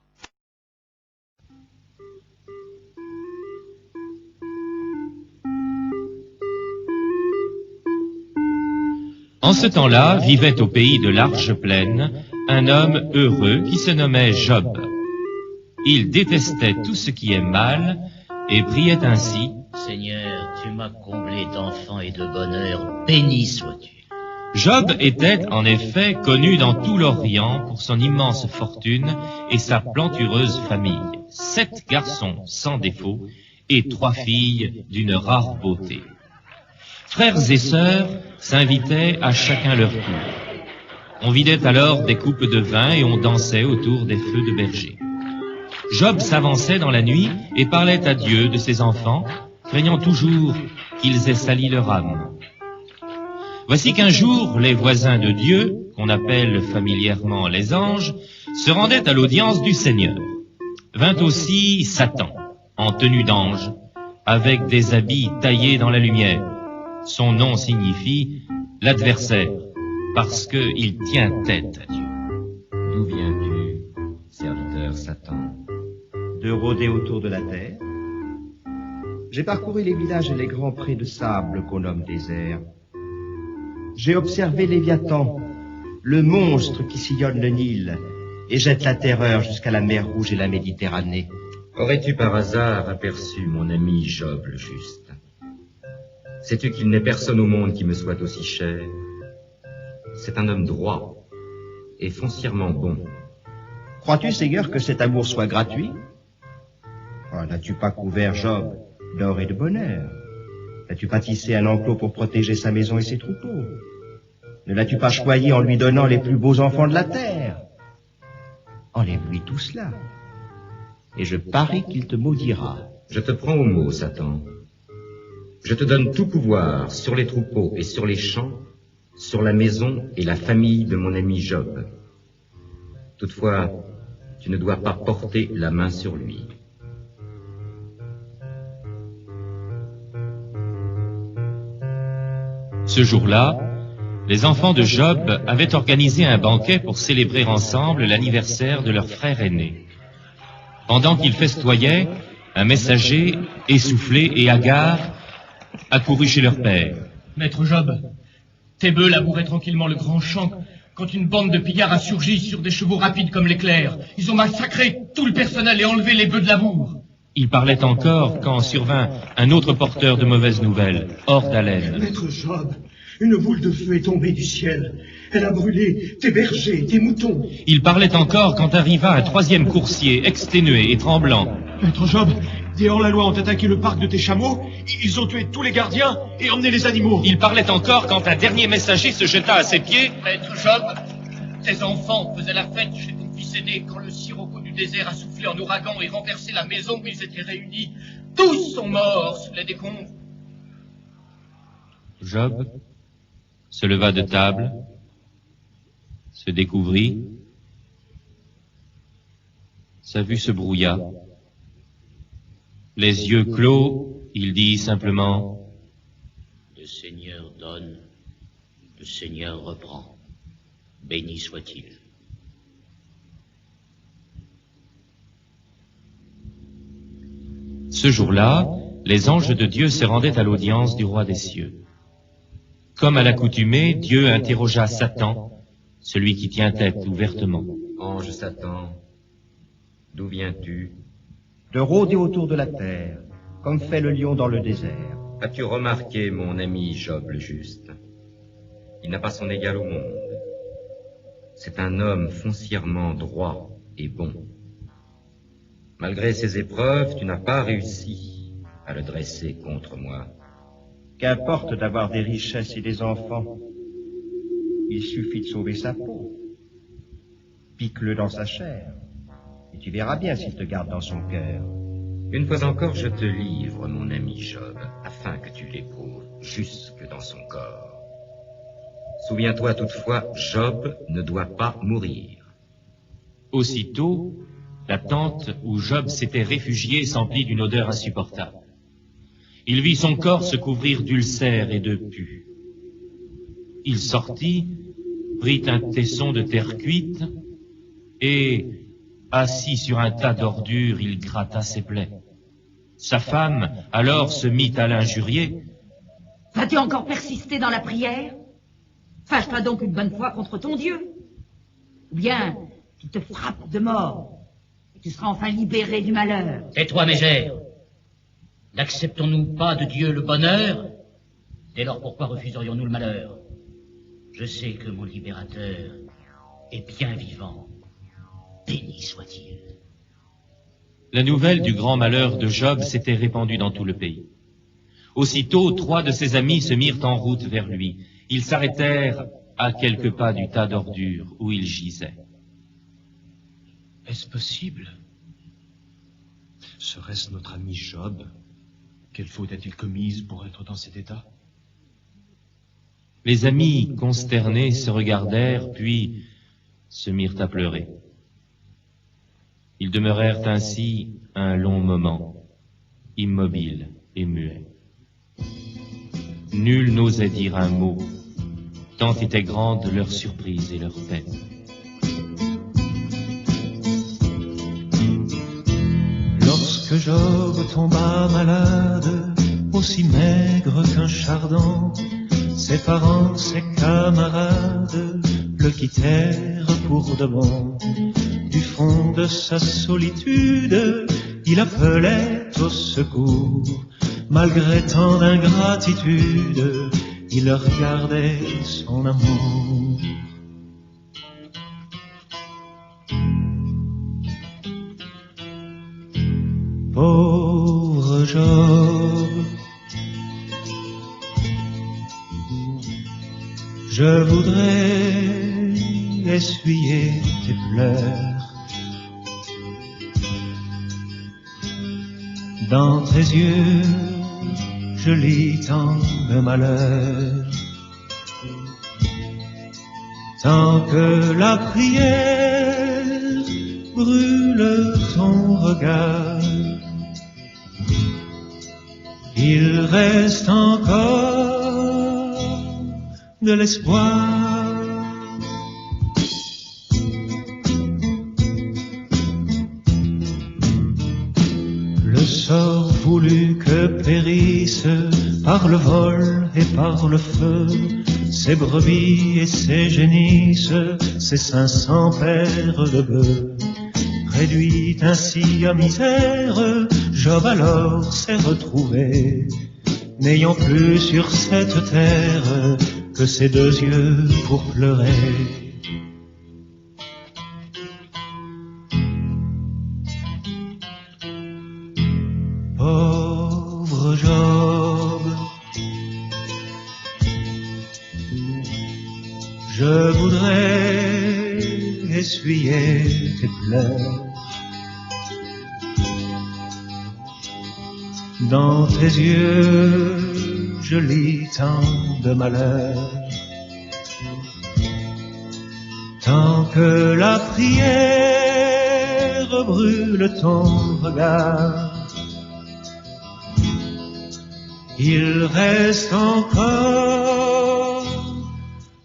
En ce temps-là, vivait au pays de l'Arche Plaine un homme heureux qui se nommait Job. Il détestait tout ce qui est mal et priait ainsi: Seigneur, tu m'as comblé d'enfants et de bonheur, béni sois-tu. Job était en effet connu dans tout l'Orient pour son immense fortune et sa plantureuse famille, 7 garçons sans défaut et 3 filles d'une rare beauté. Frères et sœurs s'invitaient à chacun leur tour. On vidait alors des coupes de vin et on dansait autour des feux de berger. Job s'avançait dans la nuit et parlait à Dieu de ses enfants, craignant toujours qu'ils aient sali leur âme. Voici qu'un jour, les voisins de Dieu, qu'on appelle familièrement les anges, se rendaient à l'audience du Seigneur. Vint aussi Satan, en tenue d'ange, avec des habits taillés dans la lumière. Son nom signifie l'adversaire, parce qu'il tient tête à Dieu. D'où viens-tu, serviteur Satan? De rôder autour de la terre? J'ai parcouru les villages et les grands prés de sable qu'on nomme désert. J'ai observé Léviathan, le monstre qui sillonne le Nil et jette la terreur jusqu'à la mer Rouge et la Méditerranée. Aurais-tu par hasard aperçu mon ami Job le juste? Sais-tu qu'il n'est personne au monde qui me soit aussi cher? C'est un homme droit et foncièrement bon. Crois-tu, Seigneur, que cet amour soit gratuit? Oh, n'as-tu pas couvert Job d'or et de bonheur? N'as-tu pas tissé un enclos pour protéger sa maison et ses troupeaux? Ne l'as-tu pas choyé en lui donnant les plus beaux enfants de la terre? Enlève-lui tout cela, et je parie qu'il te maudira. Je te prends au mot, Satan. Je te donne tout pouvoir sur les troupeaux et sur les champs, sur la maison et la famille de mon ami Job. Toutefois, tu ne dois pas porter la main sur lui. Ce jour-là, les enfants de Job avaient organisé un banquet pour célébrer ensemble l'anniversaire de leur frère aîné. Pendant qu'ils festoyaient, un messager, essoufflé et hagard, accourut chez leur père. « Maître Job, tes bœufs labouraient tranquillement le grand champ quand une bande de pillards a surgi sur des chevaux rapides comme l'éclair. Ils ont massacré tout le personnel et enlevé les bœufs de labour. » Il parlait encore quand survint un autre porteur de mauvaises nouvelles, hors d'haleine. « Maître Job, une boule de feu est tombée du ciel. Elle a brûlé tes bergers, tes moutons. » Il parlait encore quand arriva un troisième coursier, exténué et tremblant. « Maître Job, des hors-la-loi ont attaqué le parc de tes chameaux. Ils ont tué tous les gardiens et emmené les animaux. » Il parlait encore quand un dernier messager se jeta à ses pieds. « Maître Job, tes enfants faisaient la fête chez ton fils aîné quand le sirocco du désert a soufflé en ouragan et renversé la maison où ils étaient réunis. Tous sont morts sous les décombres. » Job se leva de table, se découvrit, sa vue se brouilla. Les yeux clos, il dit simplement: « Le Seigneur donne, le Seigneur reprend. Béni soit-il. » Ce jour-là, les anges de Dieu se rendaient à l'audience du roi des cieux. Comme à l'accoutumée, Dieu interrogea Satan, celui qui tient tête ouvertement. « Ange Satan, d'où viens-tu? » De rôder autour de la terre, comme fait le lion dans le désert. As-tu remarqué mon ami Job le juste? Il n'a pas son égal au monde. C'est un homme foncièrement droit et bon. Malgré ses épreuves, tu n'as pas réussi à le dresser contre moi. Qu'importe d'avoir des richesses et des enfants. Il suffit de sauver sa peau. Pique-le dans sa chair, et tu verras bien s'il te garde dans son cœur. Une fois encore, je te livre, mon ami Job, afin que tu l'éprouves jusque dans son corps. Souviens-toi toutefois, Job ne doit pas mourir. Aussitôt, la tente où Job s'était réfugié s'emplit d'une odeur insupportable. Il vit son corps se couvrir d'ulcères et de pus. Il sortit, prit un tesson de terre cuite, et, assis sur un tas d'ordures, il gratta ses plaies. Sa femme, alors, se mit à l'injurier. « Vas-tu encore persister dans la prière? Fâche-toi donc une bonne fois contre ton Dieu. Ou bien, qu'il te frappe de mort, et tu seras enfin libéré du malheur. » Tais-toi, mégère. N'acceptons-nous pas de Dieu le bonheur? Dès lors, pourquoi refuserions-nous le malheur? Je sais que mon libérateur est bien vivant. Béni soit-il. La nouvelle du grand malheur de Job s'était répandue dans tout le pays. Aussitôt, 3 de ses amis se mirent en route vers lui. Ils s'arrêtèrent à quelques pas du tas d'ordures où il gisait. « Est-ce possible? Serait-ce notre ami Job? Quelle faute a-t-il commise pour être dans cet état? » Les amis, consternés, se regardèrent, puis se mirent à pleurer. Ils demeurèrent ainsi un long moment, immobiles et muets. Nul n'osait dire un mot, tant était grande leur surprise et leur peine. Lorsque Lorsque Job tomba malade, aussi maigre qu'un chardon, ses parents, ses camarades le quittèrent pour de bon. Du fond de sa solitude, il appelait au secours. Malgré tant d'ingratitude, il regardait son amour. Pauvre Job, je voudrais essuyer tes pleurs. Dans tes yeux, je lis tant de malheur. Tant que la prière brûle ton regard, il reste encore de l'espoir. Le sort voulut que périssent par le vol et par le feu ses brebis et ses génisses, ses 500 paires de bœufs. Réduit ainsi à misère, Job alors s'est retrouvé, n'ayant plus sur cette terre que ses 2 yeux pour pleurer. Pauvre Job, je voudrais essuyer tes pleurs. Dans tes yeux, je lis tant de malheur. Tant que la prière brûle ton regard, il reste encore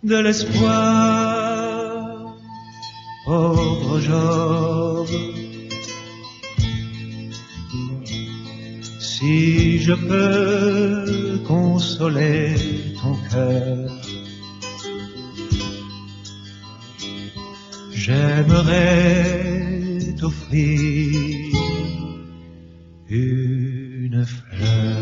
de l'espoir. Pauvre Job, si je peux consoler ton cœur, j'aimerais t'offrir une fleur.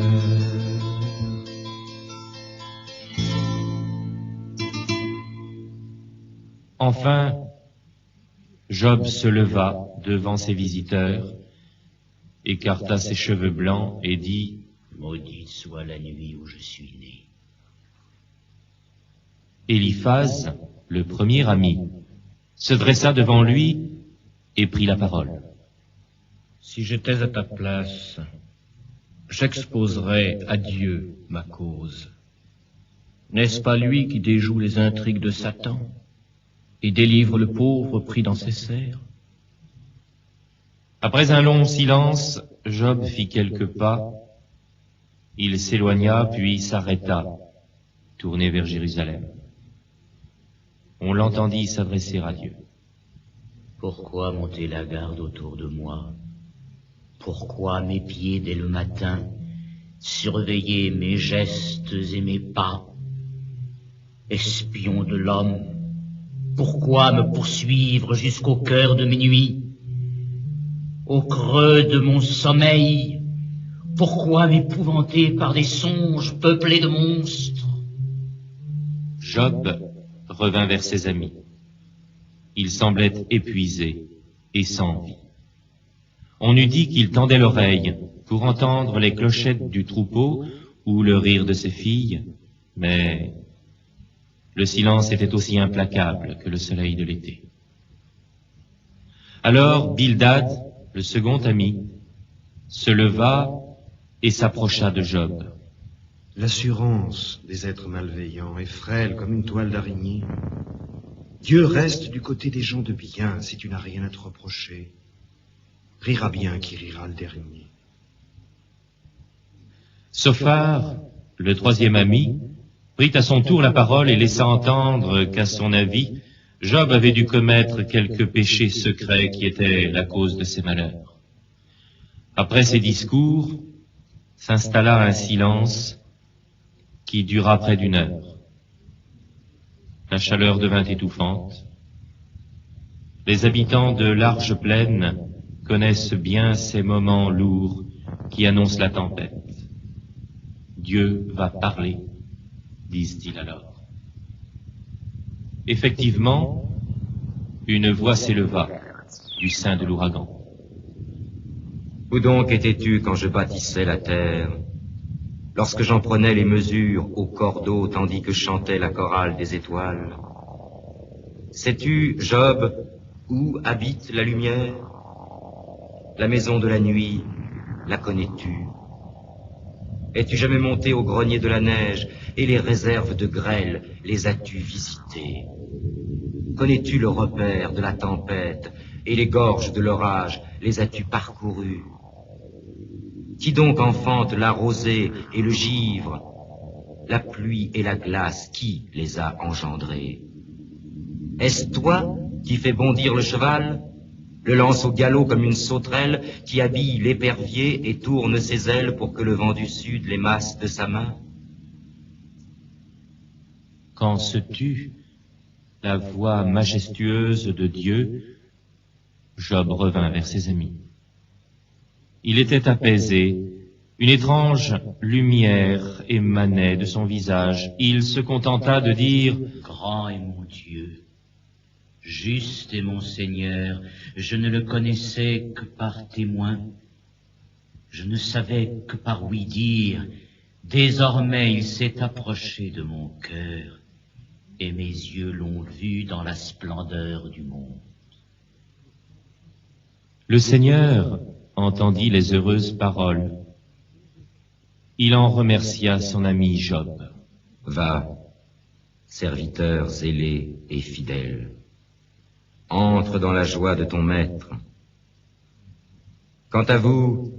Enfin, Job se leva devant ses visiteurs, écarta ses cheveux blancs et dit : Maudite soit la nuit où je suis né. Éliphaz, le premier ami, se dressa devant lui et prit la parole. Si j'étais à ta place, j'exposerais à Dieu ma cause. N'est-ce pas lui qui déjoue les intrigues de Satan et délivre le pauvre pris dans ses serres? Après un long silence, Job fit quelques pas. Il s'éloigna, puis s'arrêta, tourné vers Jérusalem. On l'entendit s'adresser à Dieu. Pourquoi monter la garde autour de moi? Pourquoi m'épier dès le matin, surveiller mes gestes et mes pas? Espion de l'homme, pourquoi me poursuivre jusqu'au cœur de mes nuits? Au creux de mon sommeil, pourquoi m'épouvanter par des songes peuplés de monstres? Job revint vers ses amis. Il semblait épuisé et sans vie. On eût dit qu'il tendait l'oreille pour entendre les clochettes du troupeau ou le rire de ses filles, mais le silence était aussi implacable que le soleil de l'été. Alors Bildad, le second ami, se leva et s'approcha de Job. L'assurance des êtres malveillants est frêle comme une toile d'araignée. Dieu reste du côté des gens de bien si tu n'as rien à te reprocher. Rira bien qui rira le dernier. Sophar, le troisième ami, prit à son tour la parole et laissa entendre qu'à son avis, Job avait dû commettre quelques péchés secrets qui étaient la cause de ses malheurs. Après ces discours, s'installa un silence qui dura près d'une heure. La chaleur devint étouffante. Les habitants de larges plaines connaissent bien ces moments lourds qui annoncent la tempête. Dieu va parler, disent-ils alors. Effectivement, une voix s'éleva du sein de l'ouragan. Où donc étais-tu quand je bâtissais la terre, lorsque j'en prenais les mesures au cordeau tandis que chantait la chorale des étoiles? Sais-tu, Job, où habite la lumière? La maison de la nuit, la connais-tu? Es-tu jamais monté au grenier de la neige, et les réserves de grêle, les as-tu visitées? Connais-tu le repère de la tempête, et les gorges de l'orage, les as-tu parcourues? Qui donc enfante la rosée et le givre, la pluie et la glace, qui les a engendrés? Est-ce toi qui fais bondir le cheval, le lance au galop comme une sauterelle, qui habille l'épervier et tourne ses ailes pour que le vent du sud les masse de sa main? Quand se tut la voix majestueuse de Dieu, Job revint vers ses amis. Il était apaisé, une étrange lumière émanait de son visage. Il se contenta de dire « Grand est mon Dieu, juste est mon Seigneur, je ne le connaissais que par témoin, je ne savais que par oui dire, désormais il s'est approché de mon cœur, et mes yeux l'ont vu dans la splendeur du monde. » Le Seigneur entendit les heureuses paroles. Il en remercia son ami Job. Va, serviteur zélé et fidèle, entre dans la joie de ton maître. Quant à vous,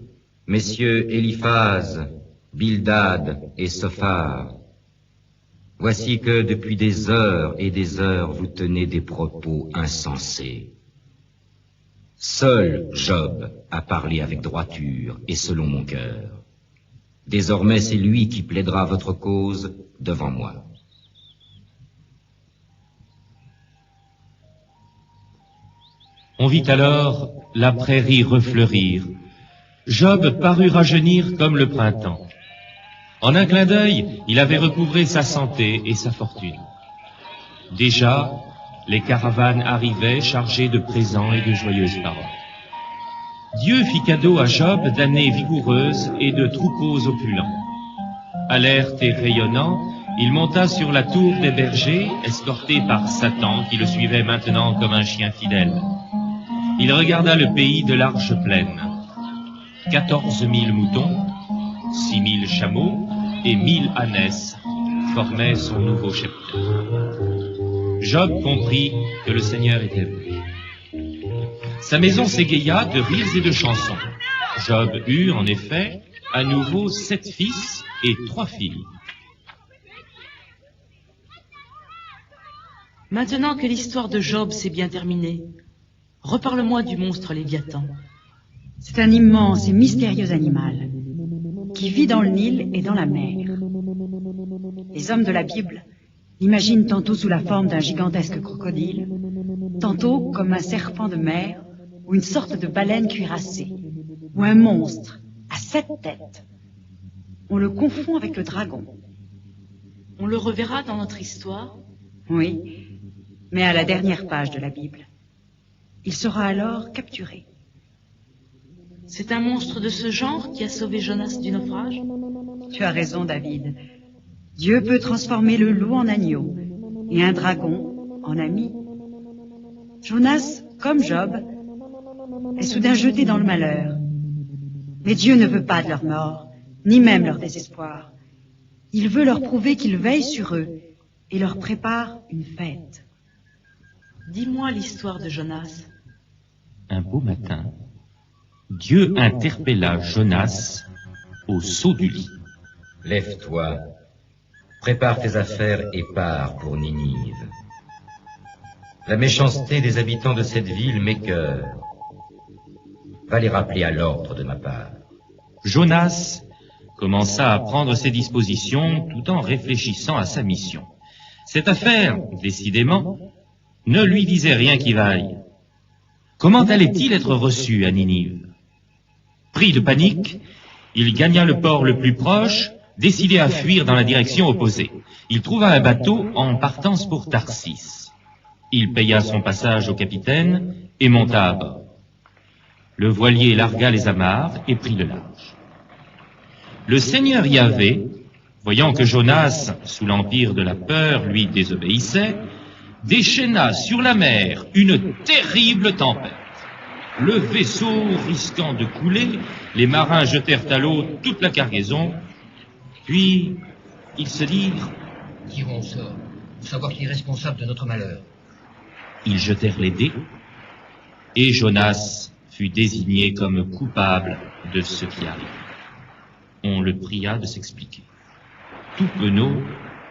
messieurs Éliphaz, Bildad et Sophar, voici que depuis des heures et des heures vous tenez des propos insensés. Seul Job a parlé avec droiture et selon mon cœur. Désormais, c'est lui qui plaidera votre cause devant moi. On vit alors la prairie refleurir. Job parut rajeunir comme le printemps. En un clin d'œil, il avait recouvré sa santé et sa fortune. Déjà, les caravanes arrivaient chargées de présents et de joyeuses paroles. Dieu fit cadeau à Job d'années vigoureuses et de troupeaux opulents. Alerte et rayonnant, il monta sur la tour des bergers, escorté par Satan qui le suivait maintenant comme un chien fidèle. Il regarda le pays de larges plaines. 14 000 moutons, 6 000 chameaux et 1000 ânesses formaient son nouveau cheptel. Job comprit que le Seigneur était vrai. Sa maison s'égaya de rires et de chansons. Job eut, en effet, à nouveau 7 fils et 3 filles. Maintenant que l'histoire de Job s'est bien terminée, reparle-moi du monstre Léviathan. C'est un immense et mystérieux animal qui vit dans le Nil et dans la mer. Les hommes de la Bible l'imaginent tantôt sous la forme d'un gigantesque crocodile, tantôt comme un serpent de mer ou une sorte de baleine cuirassée, ou un monstre à 7 têtes. On le confond avec le dragon. On le reverra dans notre histoire? Oui, mais à la dernière page de la Bible. Il sera alors capturé. C'est un monstre de ce genre qui a sauvé Jonas du naufrage? Tu as raison, David. Dieu peut transformer le loup en agneau et un dragon en ami. Jonas, comme Job, est soudain jeté dans le malheur. Mais Dieu ne veut pas de leur mort, ni même leur désespoir. Il veut leur prouver qu'il veille sur eux et leur prépare une fête. Dis-moi l'histoire de Jonas. Un beau matin, Dieu interpella Jonas au saut du lit. Lève-toi, prépare tes affaires et pars pour Ninive. La méchanceté des habitants de cette ville m'écœure. Va les rappeler à l'ordre de ma part. Jonas commença à prendre ses dispositions tout en réfléchissant à sa mission. Cette affaire, décidément, ne lui disait rien qui vaille. Comment allait-il être reçu à Ninive? Pris de panique, il gagna le port le plus proche, décidé à fuir dans la direction opposée. Il trouva un bateau en partance pour Tarsis. Il paya son passage au capitaine et monta à bord. Le voilier largua les amarres et prit le large. Le Seigneur Yahvé, voyant que Jonas, sous l'empire de la peur, lui désobéissait, déchaîna sur la mer une terrible tempête. Le vaisseau risquant de couler, les marins jetèrent à l'eau toute la cargaison, puis ils se dirent « Tirons au sort, pour savoir qui est responsable de notre malheur. » Ils jetèrent les dés, et Jonas fut désigné comme coupable de ce qui arrive. On le pria de s'expliquer. Tout penaud,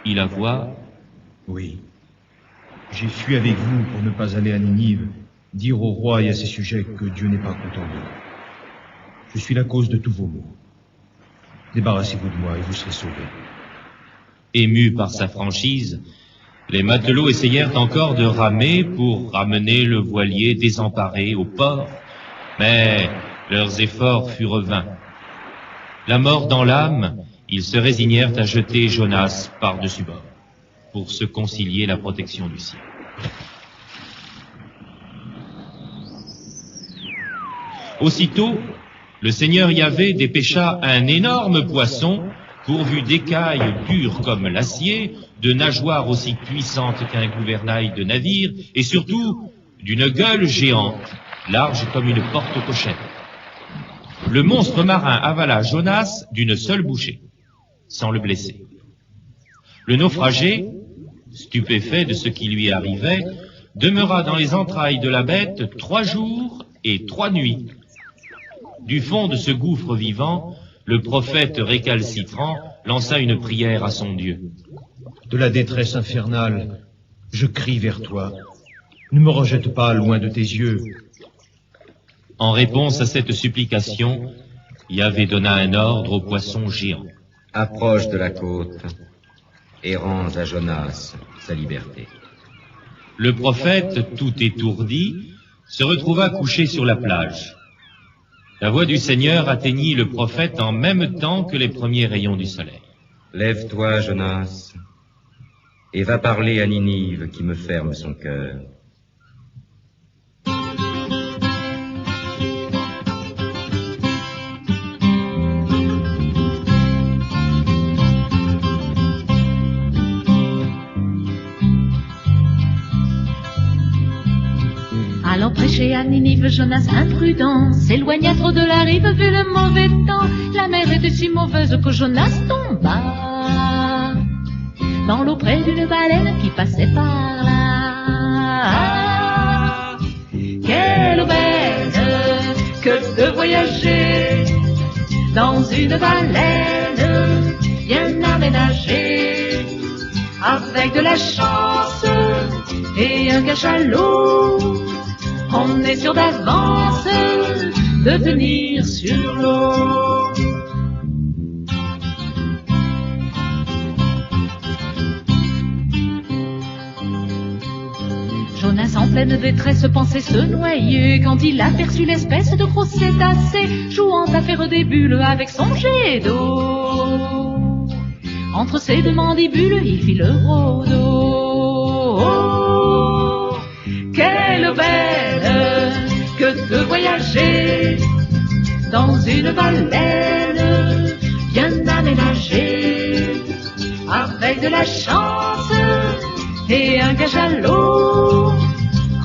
il avoua « Oui, j'ai fui avec vous pour ne pas aller à Ninive, dire au roi et à ses sujets que Dieu n'est pas content d'eux. Je suis la cause de tous vos maux. Débarrassez-vous de moi et vous serez sauvés. » Émus par sa franchise, les matelots essayèrent encore de ramer pour ramener le voilier désemparé au port, mais leurs efforts furent vains. La mort dans l'âme, ils se résignèrent à jeter Jonas par-dessus bord, pour se concilier la protection du ciel. Aussitôt, le Seigneur Yahvé dépêcha un énorme poisson, pourvu d'écailles dures comme l'acier, de nageoires aussi puissantes qu'un gouvernail de navire, et surtout d'une gueule géante, large comme une porte cochère. Le monstre marin avala Jonas d'une seule bouchée, sans le blesser. Le naufragé, stupéfait de ce qui lui arrivait, demeura dans les entrailles de la bête 3 jours et 3 nuits. Du fond de ce gouffre vivant, le prophète récalcitrant lança une prière à son Dieu. De la détresse infernale, je crie vers toi. Ne me rejette pas loin de tes yeux. En réponse à cette supplication, Yahvé donna un ordre au poisson géant. Approche de la côte et rends à Jonas sa liberté. Le prophète, tout étourdi, se retrouva couché sur la plage. La voix du Seigneur atteignit le prophète en même temps que les premiers rayons du soleil. Lève-toi, Jonas, et va parler à Ninive qui me ferme son cœur. Allant prêcher à Ninive, Jonas imprudent s'éloigna trop de la rive, vu le mauvais temps. La mer était si mauvaise que Jonas tomba dans l'eau près d'une baleine qui passait par là. Quelle aubaine que de voyager dans une baleine bien aménagée, avec de la chance et un cachalot. On est sûr d'avance de tenir sur l'eau. Jonas, en pleine détresse, pensait se noyer quand il aperçut l'espèce de gros cétacé jouant à faire des bulles avec son jet d'eau. Entre ses 2 mandibules, il fit le rhodo. Oh, quelle aubaine que de voyager dans une baleine bien aménagée, avec de la chance et un cachalot.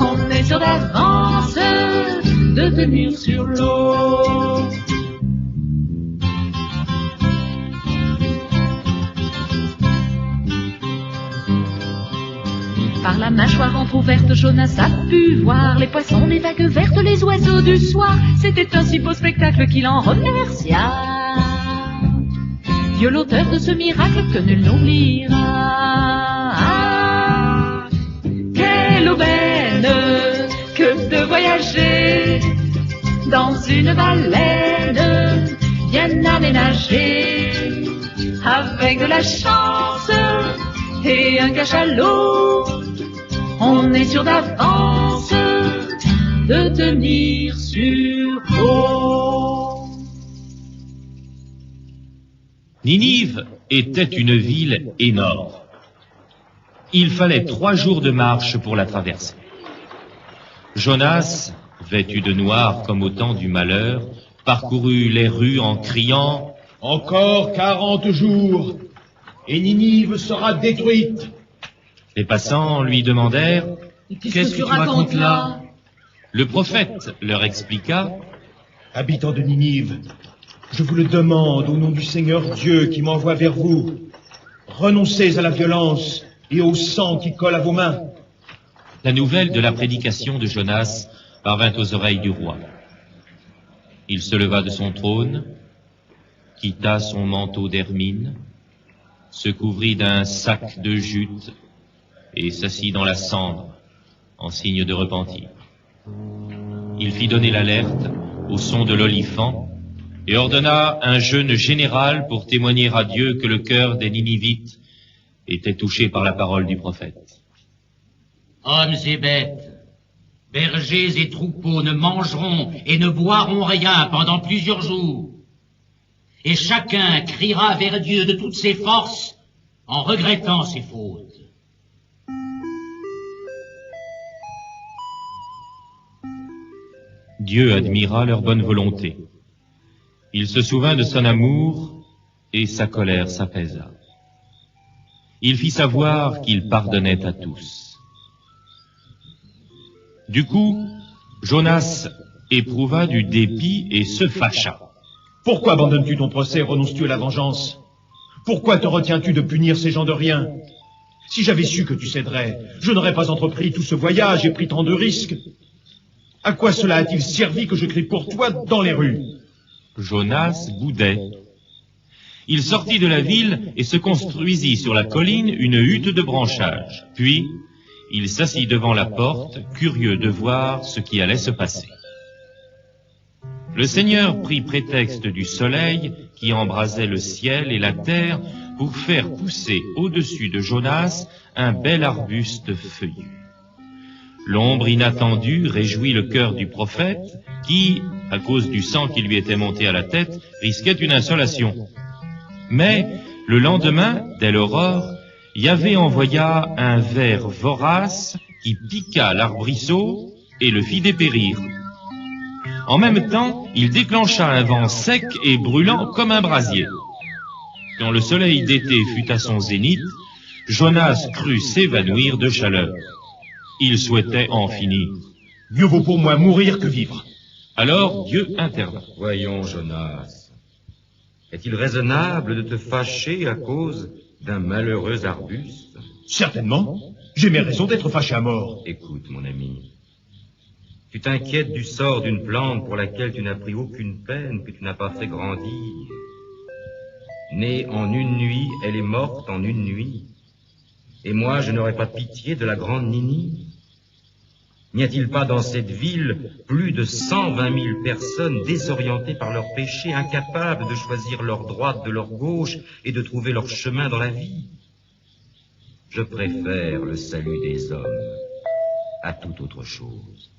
On est sûr d'avance de tenir sur l'eau. Par la mâchoire entrouverte, Jonas a pu voir les poissons, les vagues vertes, les oiseaux du soir. C'était un si beau spectacle qu'il en remercia Dieu, l'auteur de ce miracle que nul n'oubliera. Quelle aubaine que de voyager dans une baleine bien aménagée, avec de la chance et un cachalot. On est sûr d'avance de tenir sur l'eau. Ninive était une ville énorme. Il fallait 3 jours de marche pour la traverser. Jonas, vêtu de noir comme au temps du malheur, parcourut les rues en criant « Encore 40 jours, et Ninive sera détruite !» Les passants lui demandèrent « Qu'est-ce que tu racontes là ?» Le prophète leur expliqua « Habitants de Ninive, je vous le demande au nom du Seigneur Dieu qui m'envoie vers vous. Renoncez à la violence et au sang qui colle à vos mains. » La nouvelle de la prédication de Jonas parvint aux oreilles du roi. Il se leva de son trône, quitta son manteau d'hermine, se couvrit d'un sac de jute et s'assit dans la cendre en signe de repentir. Il fit donner l'alerte au son de l'olifant et ordonna un jeûne général pour témoigner à Dieu que le cœur des Ninivites était touché par la parole du prophète. Hommes et bêtes, bergers et troupeaux ne mangeront et ne boiront rien pendant plusieurs jours. Et chacun criera vers Dieu de toutes ses forces en regrettant ses fautes. Dieu admira leur bonne volonté. Il se souvint de son amour et sa colère s'apaisa. Il fit savoir qu'il pardonnait à tous. Du coup, Jonas éprouva du dépit et se fâcha. « Pourquoi abandonnes-tu ton procès et renonces-tu à la vengeance? Pourquoi te retiens-tu de punir ces gens de rien? Si j'avais su que tu céderais, je n'aurais pas entrepris tout ce voyage et pris tant de risques. À quoi cela a-t-il servi que je crie pour toi dans les rues ?» Jonas boudait. Il sortit de la ville et se construisit sur la colline une hutte de branchage. Puis, il s'assit devant la porte, curieux de voir ce qui allait se passer. Le Seigneur prit prétexte du soleil qui embrasait le ciel et la terre pour faire pousser au-dessus de Jonas un bel arbuste feuillu. L'ombre inattendue réjouit le cœur du prophète qui, à cause du sang qui lui était monté à la tête, risquait une insolation. Mais, le lendemain, dès l'aurore, Yahvé envoya un ver vorace qui piqua l'arbrisseau et le fit dépérir. En même temps, il déclencha un vent sec et brûlant comme un brasier. Quand le soleil d'été fut à son zénith, Jonas crut s'évanouir de chaleur. Il souhaitait en finir. « Mieux vaut pour moi mourir que vivre. » Alors Dieu intervint. « Voyons, Jonas, est-il raisonnable de te fâcher à cause d'un malheureux arbuste? » »« Certainement. J'ai mes raisons d'être fâché à mort. » »« Écoute, mon ami. Tu t'inquiètes du sort d'une plante pour laquelle tu n'as pris aucune peine, que tu n'as pas fait grandir. Née en une nuit, elle est morte en une nuit. Et moi, je n'aurais pas pitié de la grande Ninive. N'y a-t-il pas dans cette ville plus de 120 000 personnes désorientées par leurs péchés, incapables de choisir leur droite de leur gauche et de trouver leur chemin dans la vie? Je préfère le salut des hommes à toute autre chose.